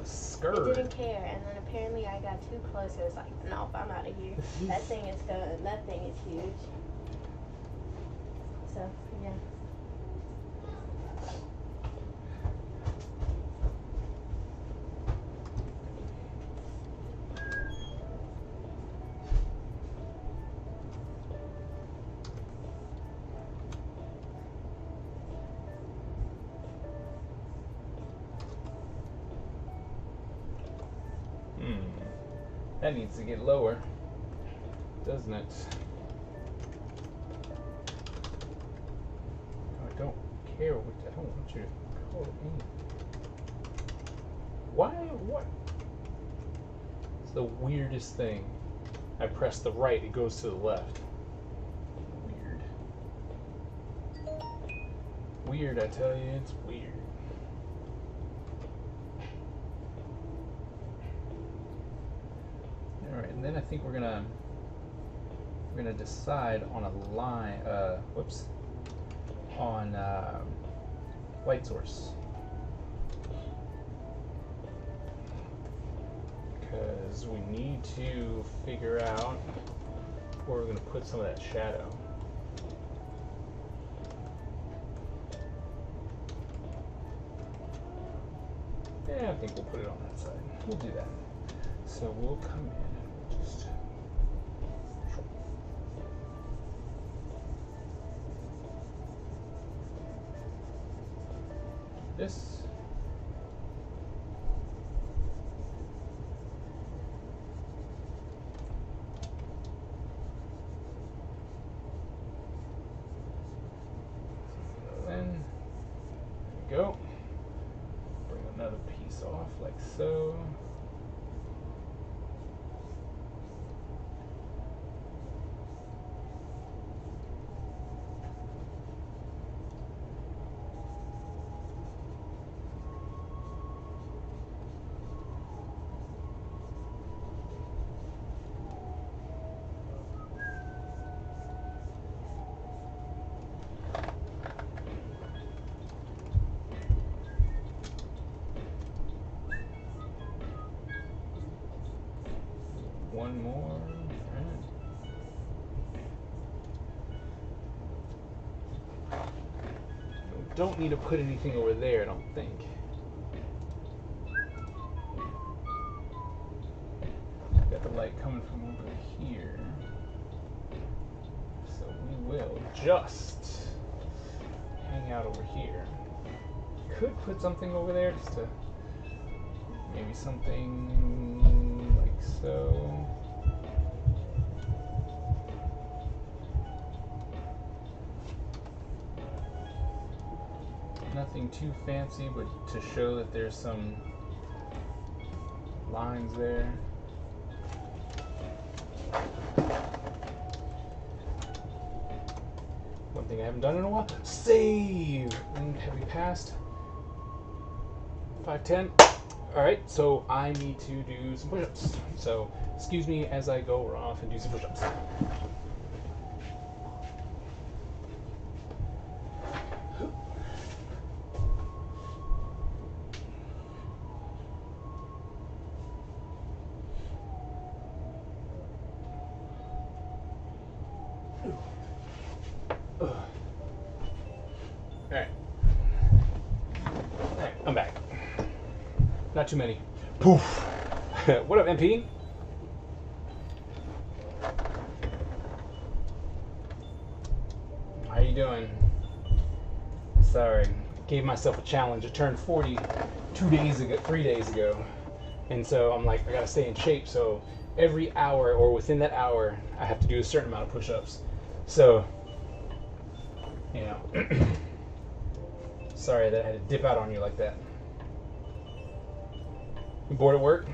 scared. It didn't care, and then apparently I got too close. It was like, nope, I'm out of here. That thing is good. That thing is huge. So yeah. That needs to get lower, doesn't it? I don't care what, I don't want you to call it in. Why? What? It's the weirdest thing. I press the right, it goes to the left. Weird. Weird, I tell you, it's weird. All right, and then I think we're gonna decide on a line. On light source, because we need to figure out where we're gonna put some of that shadow. Yeah, I think we'll put it on that side. We'll do that. So we'll come in and we'll just this. Then there we go. Bring another piece off like so. One more. Right. Don't need to put anything over there, I don't think. Got the light coming from over here. So we will just hang out over here. Could put something over there just to maybe something like so. Nothing too fancy, but to show that there's some lines there. One thing I haven't done in a while, save! And have we passed 5:10? Alright, so I need to do some push-ups. So excuse me as I go off and do some push-ups. Alright, I'm back. Not too many. Poof. What up, MP? How you doing? Sorry, gave myself a challenge. I turned 40 3 days ago. And so I'm like, I gotta stay in shape. So every hour or within that hour, I have to do a certain amount of push-ups. So, you know, sorry that I had to dip out on you like that. You bored at work?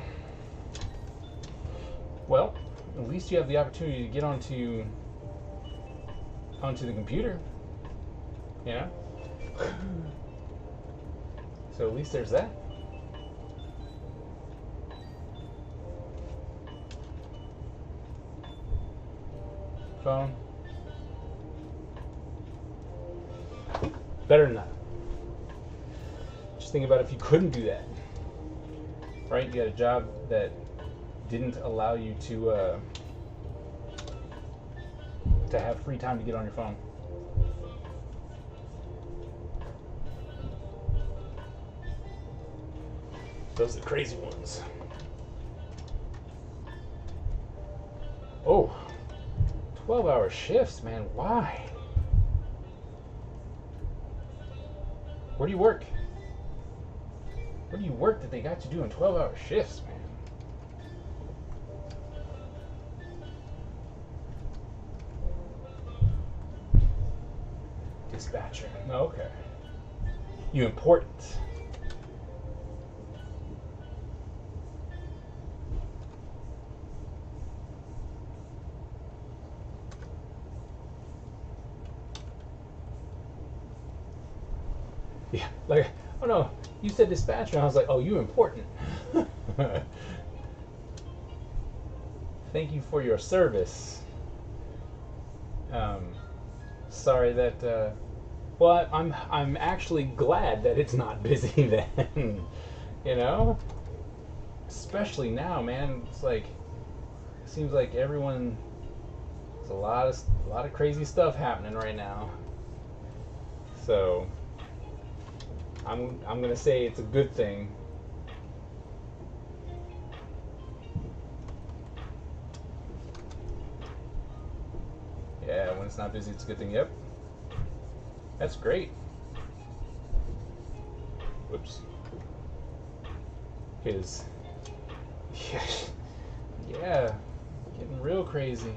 Well, at least you have the opportunity to get onto the computer. You know? So at least there's that. Phone. Better than that. Just think about if you couldn't do that. Right? You had a job that didn't allow you to have free time to get on your phone. Those are the crazy ones. Oh, 12-hour shifts, man. Why? Where do you work? Where do you work that they got you doing 12-hour shifts, man? Dispatcher. Okay. You important. Yeah, like, oh no, you said dispatcher. And I was like, oh, you important. Thank you for your service. Sorry that. Well, I'm actually glad that it's not busy then. You know, especially now, man. It's like it seems like everyone. There's a lot of crazy stuff happening right now. So I'm gonna say it's a good thing. Yeah, when it's not busy, it's a good thing. Yep. That's great. Whoops. Because, yeah, getting real crazy.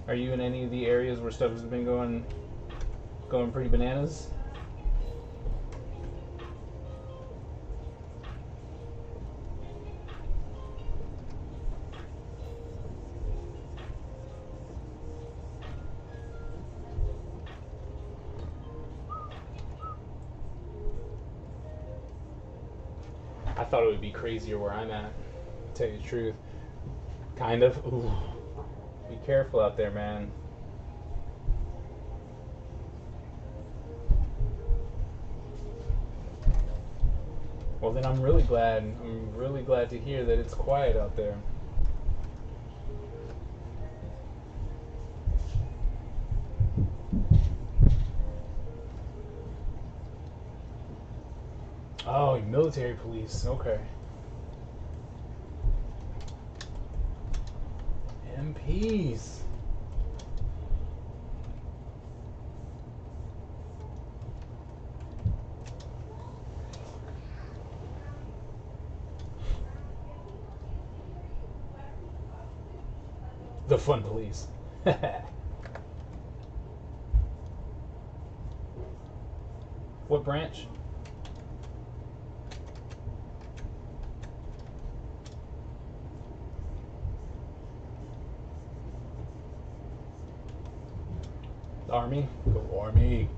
Are you in any of the areas where stuff has been going pretty bananas? I thought it would be crazier where I'm at, to tell you the truth. Kind of. Ooh. Be careful out there, man. Well, then I'm really glad to hear that it's quiet out there. Oh, military police. Okay. MPs. The fun police. What branch? The Army? Go Army.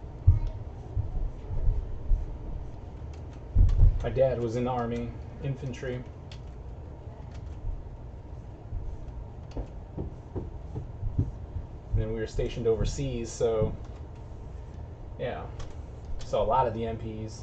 My dad was in the Army, infantry. And then we were stationed overseas, so yeah, saw a lot of the MPs.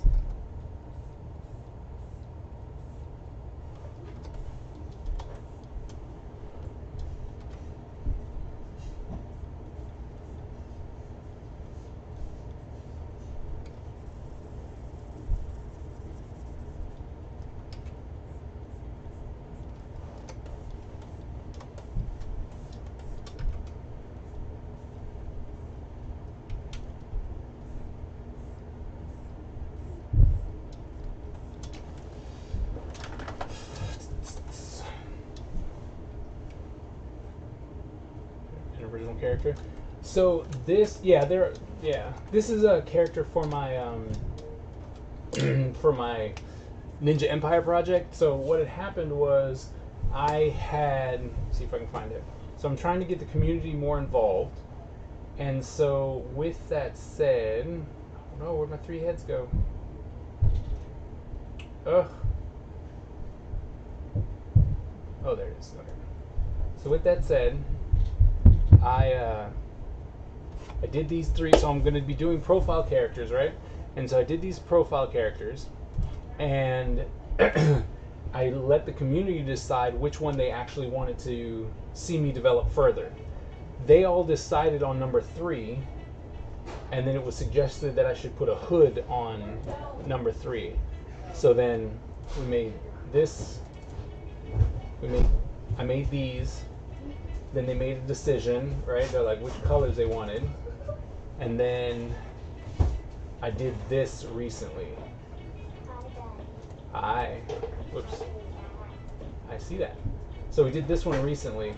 Original character. So this, this is a character for my for my Ninja Empire project. So what had happened was I had, see if I can find it. So I'm trying to get the community more involved, and so with that said, oh no, where'd my 3 heads go? Ugh. Oh, there it is. Okay. So with that said, I did these 3, so I'm going to be doing profile characters, right? And so I did these profile characters, and I let the community decide which one they actually wanted to see me develop further. They all decided on number 3, and then it was suggested that I should put a hood on number 3. So then we made this, I made these. Then they made a decision, right? They're like which colors they wanted. And then I did this recently. Whoops. I see that. So we did this one recently.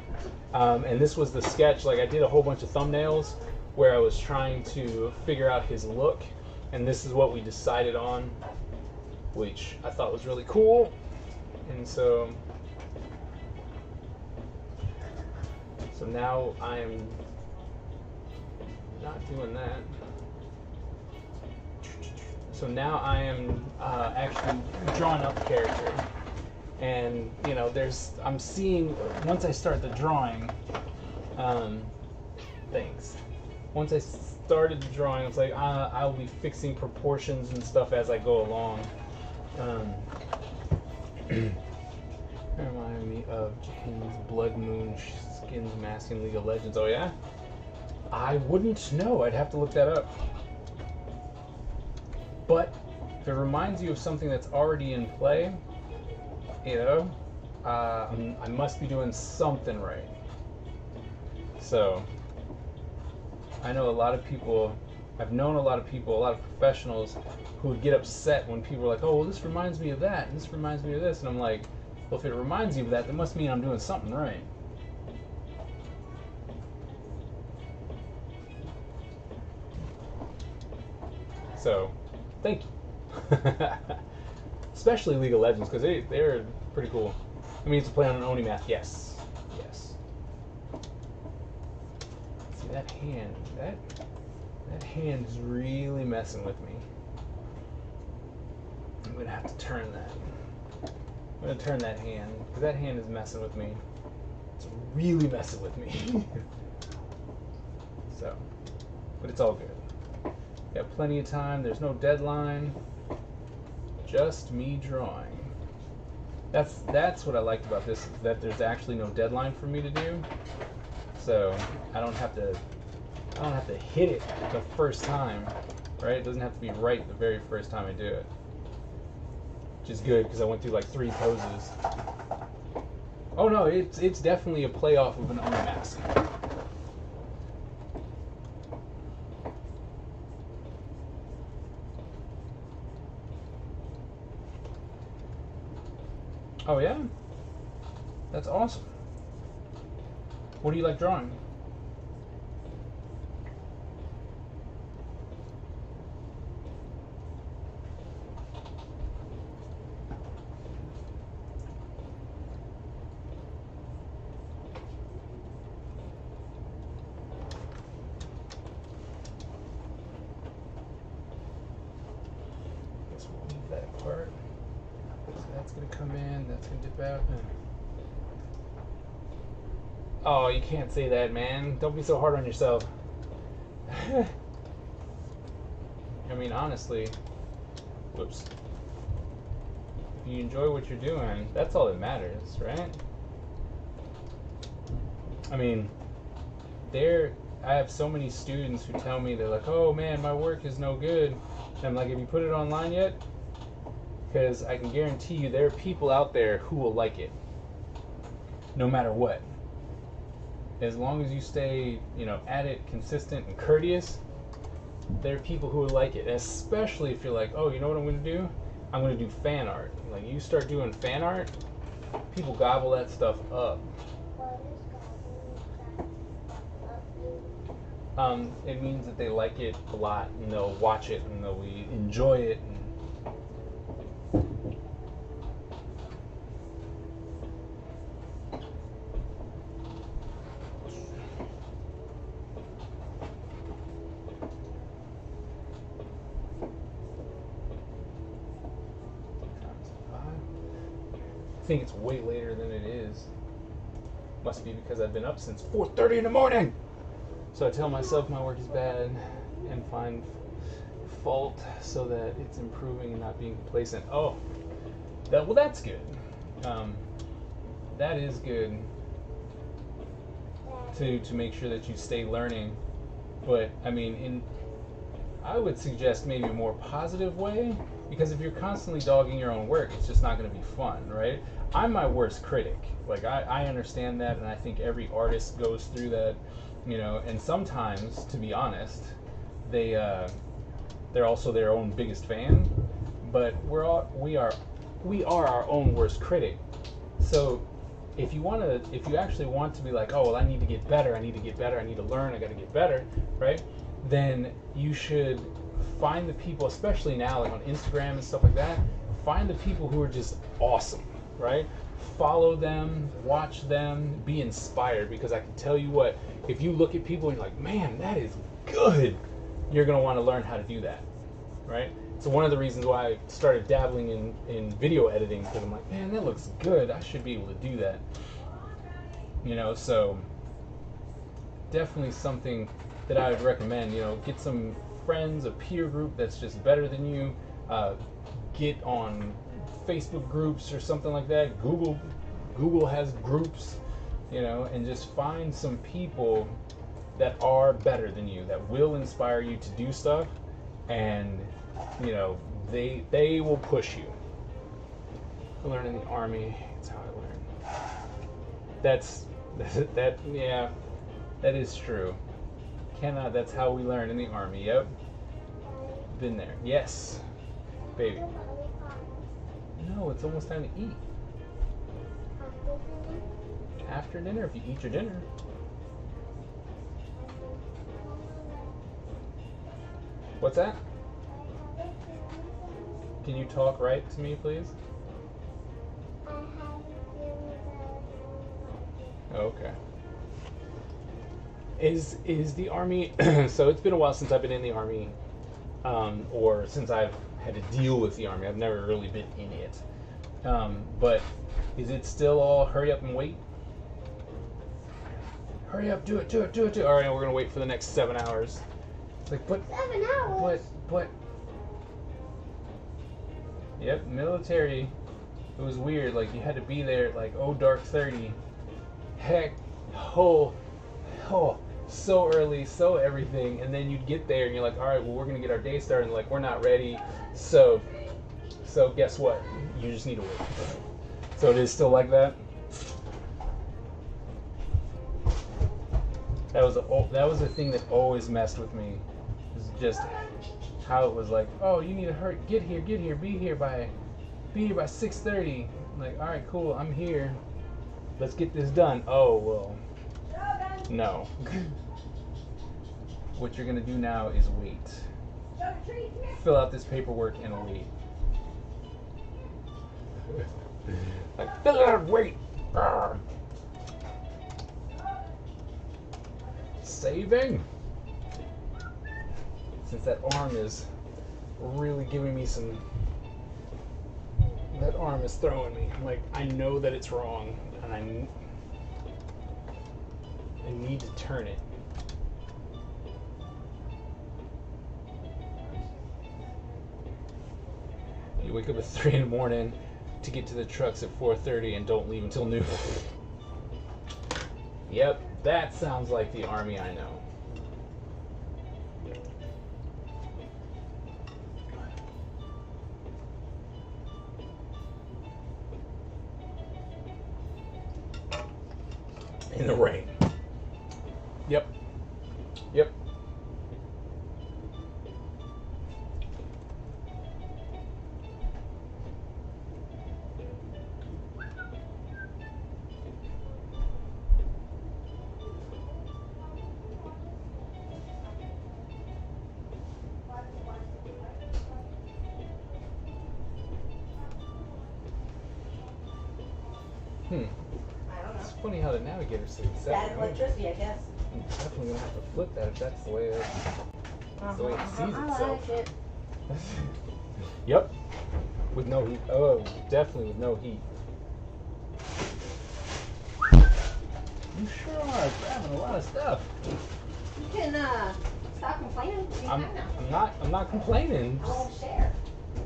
And this was the sketch. Like I did a whole bunch of thumbnails where I was trying to figure out his look. and this is what we decided on, which I thought was really cool. And so now I am not doing that. So now I am actually drawing up the character, and you know, I'm seeing once I start the drawing, things. Once I started the drawing, it's like I'll be fixing proportions and stuff as I go along. Remind me of Japan's Blood Moon Skins Mask in League of Legends. Oh yeah? I wouldn't know. I'd have to look that up. But if it reminds you of something that's already in play, you know, I must be doing something right. So I know a lot of people, I've known a lot of people, a lot of professionals who would get upset when people are like, oh, well, this reminds me of that, and this reminds me of this. And I'm like, well, if it reminds you of that, that must mean I'm doing something right. So, thank you. Especially League of Legends, because they're pretty cool. I mean, to play on an Oni map, yes. Yes. See, that hand, that hand is really messing with me. I'm going to have to turn that. I'm going to turn that hand, because that hand is messing with me. It's really messing with me. So, but it's all good. Got plenty of time. There's no deadline. Just me drawing. That's what I liked about this, that there's actually no deadline for me to do. So I don't have to hit it the first time, right? It doesn't have to be right the very first time I do it. Which is good because I went through like 3 poses. Oh no, it's definitely a play off of an Oni mask. Oh yeah? That's awesome. What do you like drawing? Guess we'll leave that apart. So that's gonna come in, that's gonna dip out. Oh, you can't say that, man. Don't be so hard on yourself. I mean, honestly, whoops. If you enjoy what you're doing, that's all that matters, right? I mean, I have so many students who tell me, they're like, oh man, my work is no good. And I'm like, have you put it online yet? Because I can guarantee you there are people out there who will like it, no matter what. As long as you stay, you know, at it, consistent and courteous, there are people who will like it. Especially if you're like, oh, you know what I'm going to do? I'm going to do fan art. Like, you start doing fan art, people gobble that stuff up. It means that they like it a lot, and they'll watch it, and they'll enjoy it. I think it's way later than it is. Must be because I've been up since 4:30 in the morning. So I tell myself my work is bad and find fault so that it's improving and not being complacent. Oh, well, that's good. That is good to make sure that you stay learning. But I mean, I would suggest maybe a more positive way, because if you're constantly dogging your own work, it's just not going to be fun, right? I'm my worst critic. Like, I understand that, and I think every artist goes through that, you know, and sometimes, to be honest, they're also their own biggest fan, but we are our own worst critic. So if you actually want to be like, oh, well, I need to get better, I need to learn, I got to get better, right? Then you should find the people, especially now, like on Instagram and stuff like that. Find the people who are just awesome, right? Follow them, watch them, be inspired. Because I can tell you what, if you look at people and you're like, man, that is good, you're gonna want to learn how to do that, right? So one of the reasons why I started dabbling in video editing, because I'm like, man, that looks good. I should be able to do that. You know, so definitely something that I would recommend. You know, get some friends, a peer group that's just better than you. Get on Facebook groups or something like that. Google has groups, you know, and just find some people that are better than you, that will inspire you to do stuff, and you know, they will push you. I learned in the Army. That's how I learned. Yeah, that is true. That's how we learn in the Army. Yep. Been there. Yes. Baby. No, it's almost time to eat. After dinner, if you eat your dinner. What's that? Can you talk right to me, please? Okay. Is the Army, so it's been a while since I've been in the Army, or since I've had to deal with the Army. I've never really been in it. But is it still all hurry up and wait? Hurry up, do it. All right, we're gonna wait for the next 7 hours. Like, but 7 hours. But. Yep, military. It was weird. Like, you had to be there at like dark 30. Heck, so early, so everything, and then you'd get there and you're like, all right, well, we're gonna get our day started. And like, we're not ready. So guess what? You just need to wait. So it is still like that. That was a thing that always messed with me. Is just how it was like, oh, you need to hurry, get here, be here by 6:30. Like, all right, cool, I'm here. Let's get this done. Oh well, no. What you're gonna do now is wait. Fill out this paperwork and wait. Like, fill it out, wait. Saving. Since that arm is really giving me some. That arm is throwing me. Like, I know that it's wrong, and I need to turn it. You wake up at 3 in the morning to get to the trucks at 4:30 and don't leave until noon. Yep, that sounds like the Army I know. In the rain. Yep. I don't know. It's funny how the navigator says it's Static electricity, I guess. I'm definitely gonna have to flip that if that's the way it sees I itself. like it. Yep. With no heat. Oh, definitely with no heat. You sure are grabbing a lot of stuff. You can stop complaining. I'm not complaining. I won't share.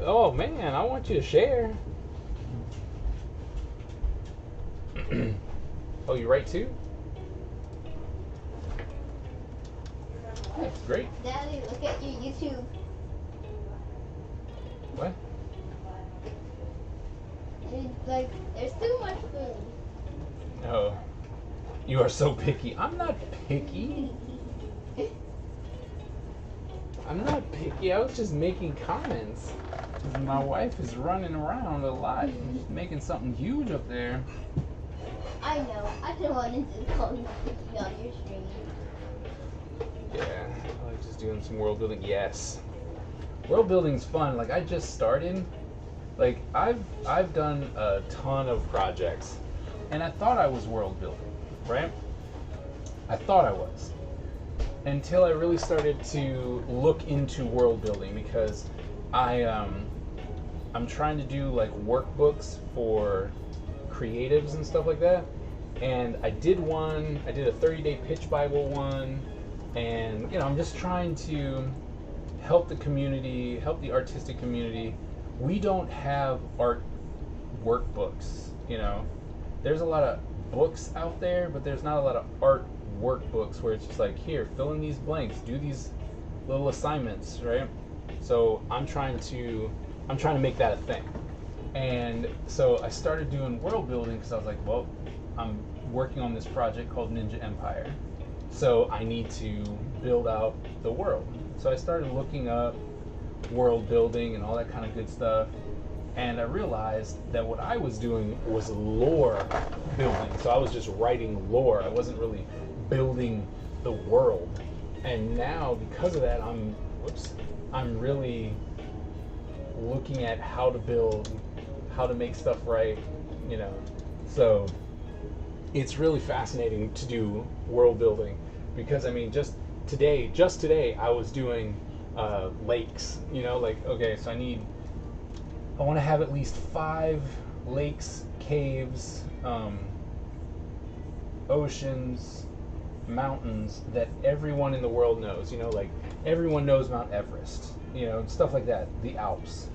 Oh man, I want you to share. Oh, you write too? That's great. Daddy, look at your YouTube. What? There's too much food. Oh, you are so picky. I'm not picky. I'm not picky. I was just making comments. My wife is running around a lot and she's making something huge up there. I know. I just wanted to call you picky on your stream. Yeah, I like just doing some world building. Yes. world building's fun. Like I just started. Like I've done a ton of projects, and I thought I was world building, right? I thought I was, until I really started to look into world building because I'm trying to do like workbooks for creatives and stuff like that. And I did a 30-day pitch Bible one, and I'm just trying to help the community, help the artistic community. We don't have art workbooks, There's a lot of books out there, but there's not a lot of art workbooks where it's just like, here, fill in these blanks, do these little assignments, right? So I'm trying to make that a thing. And so I started doing world building because I was like, well, I'm working on this project called Ninja Empire, so I need to build out the world. So I started looking up world building and all that kind of good stuff, and I realized that what I was doing was lore building. So I was just writing lore. I wasn't really building the world. And now because of that, I'm really looking at how to build, how to make stuff right, So it's really fascinating to do world building because just today I was doing lakes, okay, so I want to have at least 5 lakes, caves, oceans, mountains that everyone in the world knows, like everyone knows Mount Everest, stuff like that, the Alps.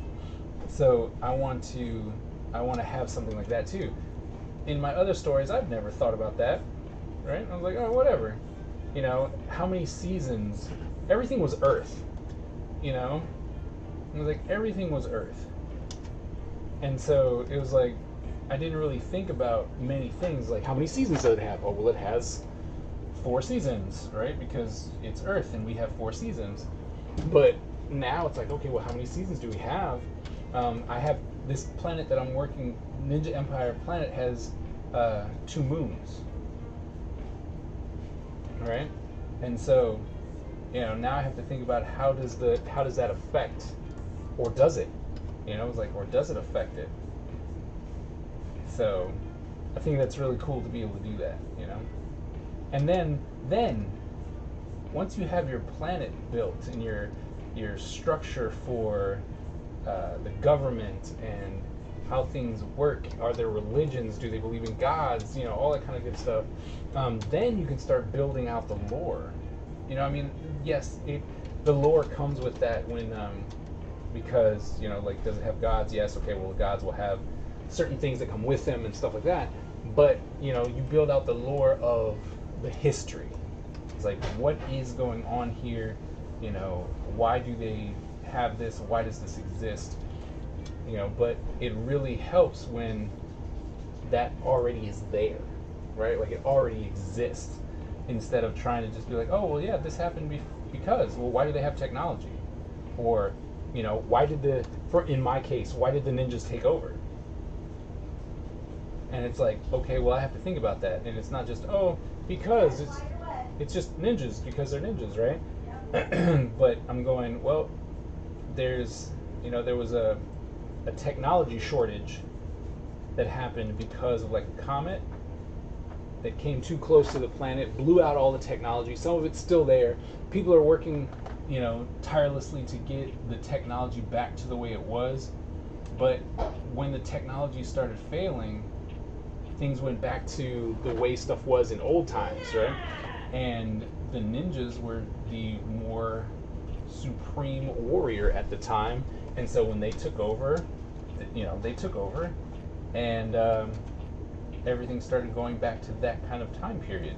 So I want to have something like that too. In my other stories, I've never thought about that, right? I was like, oh, whatever. How many seasons? Everything was Earth, I was like, everything was Earth. And so it was like, I didn't really think about many things, like how many seasons does it have? Oh, well, it has 4 seasons, right? Because it's Earth and we have 4 seasons. But now it's like, okay, well, how many seasons do we have? I have this planet that I'm working, Ninja Empire planet, has 2 moons, right? And so, now I have to think about how does that affect, or does it? It's like, or does it affect it? So, I think that's really cool to be able to do that, And then, once you have your planet built and your structure for the government and how things work, are there religions, do they believe in gods, all that kind of good stuff, then you can start building out the lore. Yes, the lore comes with that when, because, like, does it have gods? Yes, okay, well, the gods will have certain things that come with them and stuff like that, but, you build out the lore of the history. It's like, what is going on here? Why do they have this? Why does this exist? But it really helps when that already is there, right? Like it already exists, instead of trying to just be like, oh, well, yeah, this happened because, well, why do they have technology? Or, why did in my case, why did the ninjas take over? And it's like, okay, well, I have to think about that. And it's not just, oh, because it's just ninjas because they're ninjas, right? But I'm going, well, there was a technology shortage that happened because of like a comet that came too close to the planet, blew out all the technology. Some of it's still there. People are working, tirelessly to get the technology back to the way it was. But when the technology started failing, things went back to the way stuff was in old times, right? And the ninjas were the more supreme warrior at the time, and so when they took over, and everything started going back to that kind of time period.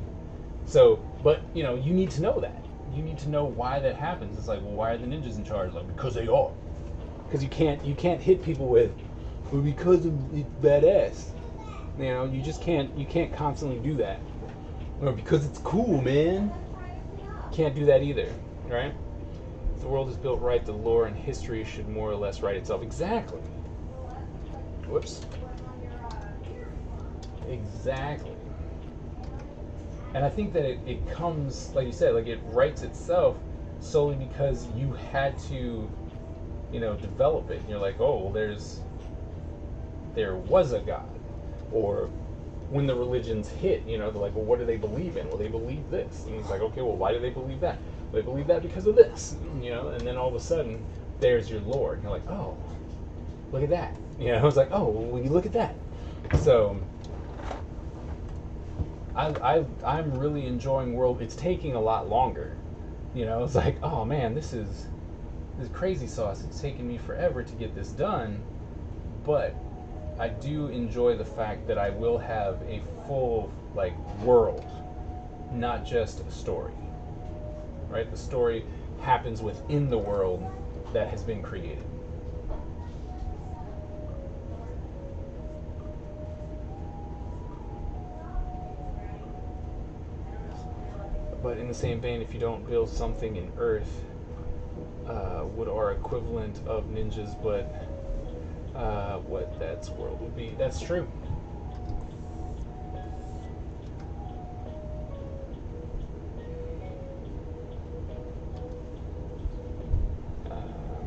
So, but you need to know that. You need to know why that happens. It's like, well, why are the ninjas in charge? Like, because they are. Because you can't hit people with, well, because it's badass. You just can't. You can't constantly do that. Or because it's cool, man. Can't do that either, right? If the world is built right, the lore and history should more or less write itself. Exactly. Whoops. Exactly. And I think that it comes, like you said, like it writes itself solely because you had to develop it. And you're like, oh, well, there was a God. Or when the religions hit, they're like, well, what do they believe in? Well, they believe this. And it's like, okay, well, why do they believe that? Well, they believe that because of this, and then all of a sudden, there's your Lord. And you're like, oh, look at that. It's like, oh, well, you look at that. So, I'm really enjoying World. It's taking a lot longer. It's like, oh man, this crazy sauce. It's taken me forever to get this done, but I do enjoy the fact that I will have a full world, not just a story. Right? The story happens within the world that has been created. But in the same vein, if you don't build something in Earth, what are equivalent of ninjas, but what that world would be. That's true.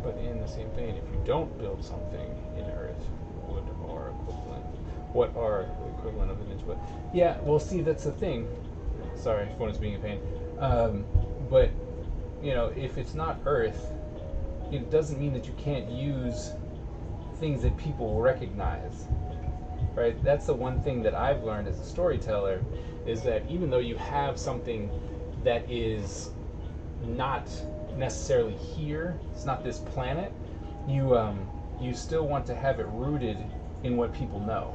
But in the same vein, if you don't build something in Earth, what are the equivalent of a ninja? But yeah, well, see, that's the thing. Sorry, phone is being a pain. But if it's not Earth, it doesn't mean that you can't use things that people recognize, right? That's the one thing that I've learned as a storyteller, is that even though you have something that is not necessarily here, it's not this planet, you still want to have it rooted in what people know.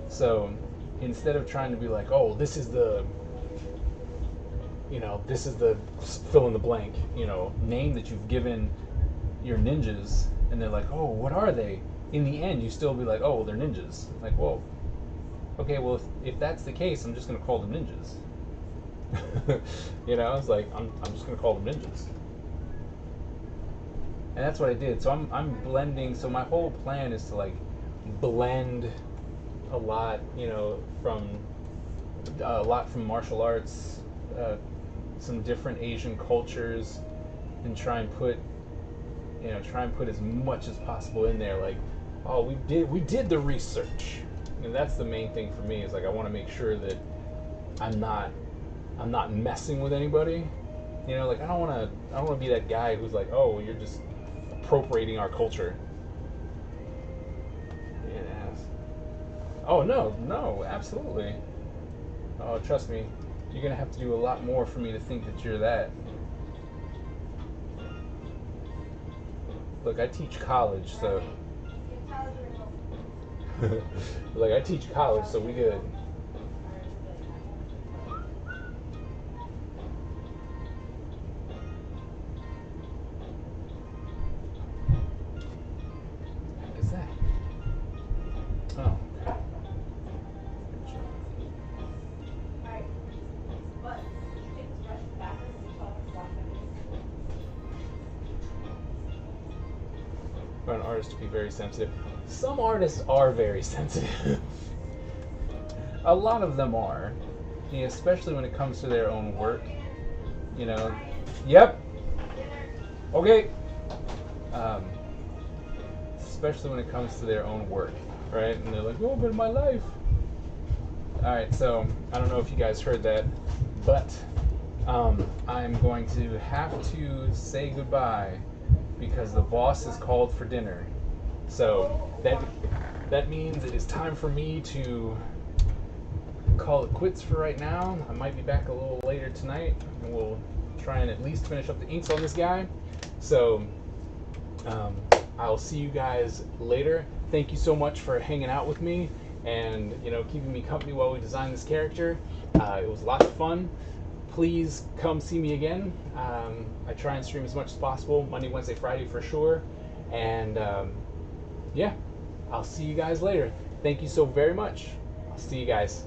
So instead of trying to be like, oh, this is the fill in the blank, name that you've given your ninjas, and they're like, oh, what are they? In the end, you still be like, oh, well, they're ninjas. Like, well, okay, well, if that's the case, I'm just going to call them ninjas. It's like, I'm just going to call them ninjas. And that's what I did. So I'm blending. So my whole plan is to blend a lot, from martial arts, some different Asian cultures, and try and put as much as possible in there. Like, oh, we did the research, and that's the main thing for me. Is I want to make sure that I'm not messing with anybody. I don't want to be that guy who's like, oh, you're just appropriating our culture. Yes. Oh no, absolutely. Oh, trust me, you're gonna have to do a lot more for me to think that you're that. Look, I teach college, so I teach college, so we good. What is that? Oh. For an artist to be very sensitive. Some artists are very sensitive. A lot of them are. Especially when it comes to their own work. Yep. Okay. Especially when it comes to their own work, right? And they're like, oh, but my life. Alright, so I don't know if you guys heard that, but I'm going to have to say goodbye because the boss is called for dinner. So that means it is time for me to call it quits for right now. I might be back a little later tonight, and we'll try and at least finish up the inks on this guy. So I'll see you guys later. Thank you so much for hanging out with me and keeping me company while we design this character. It was lots of fun. Please come see me again. I try and stream as much as possible, Monday, Wednesday, Friday for sure. And yeah, I'll see you guys later. Thank you so very much. I'll see you guys.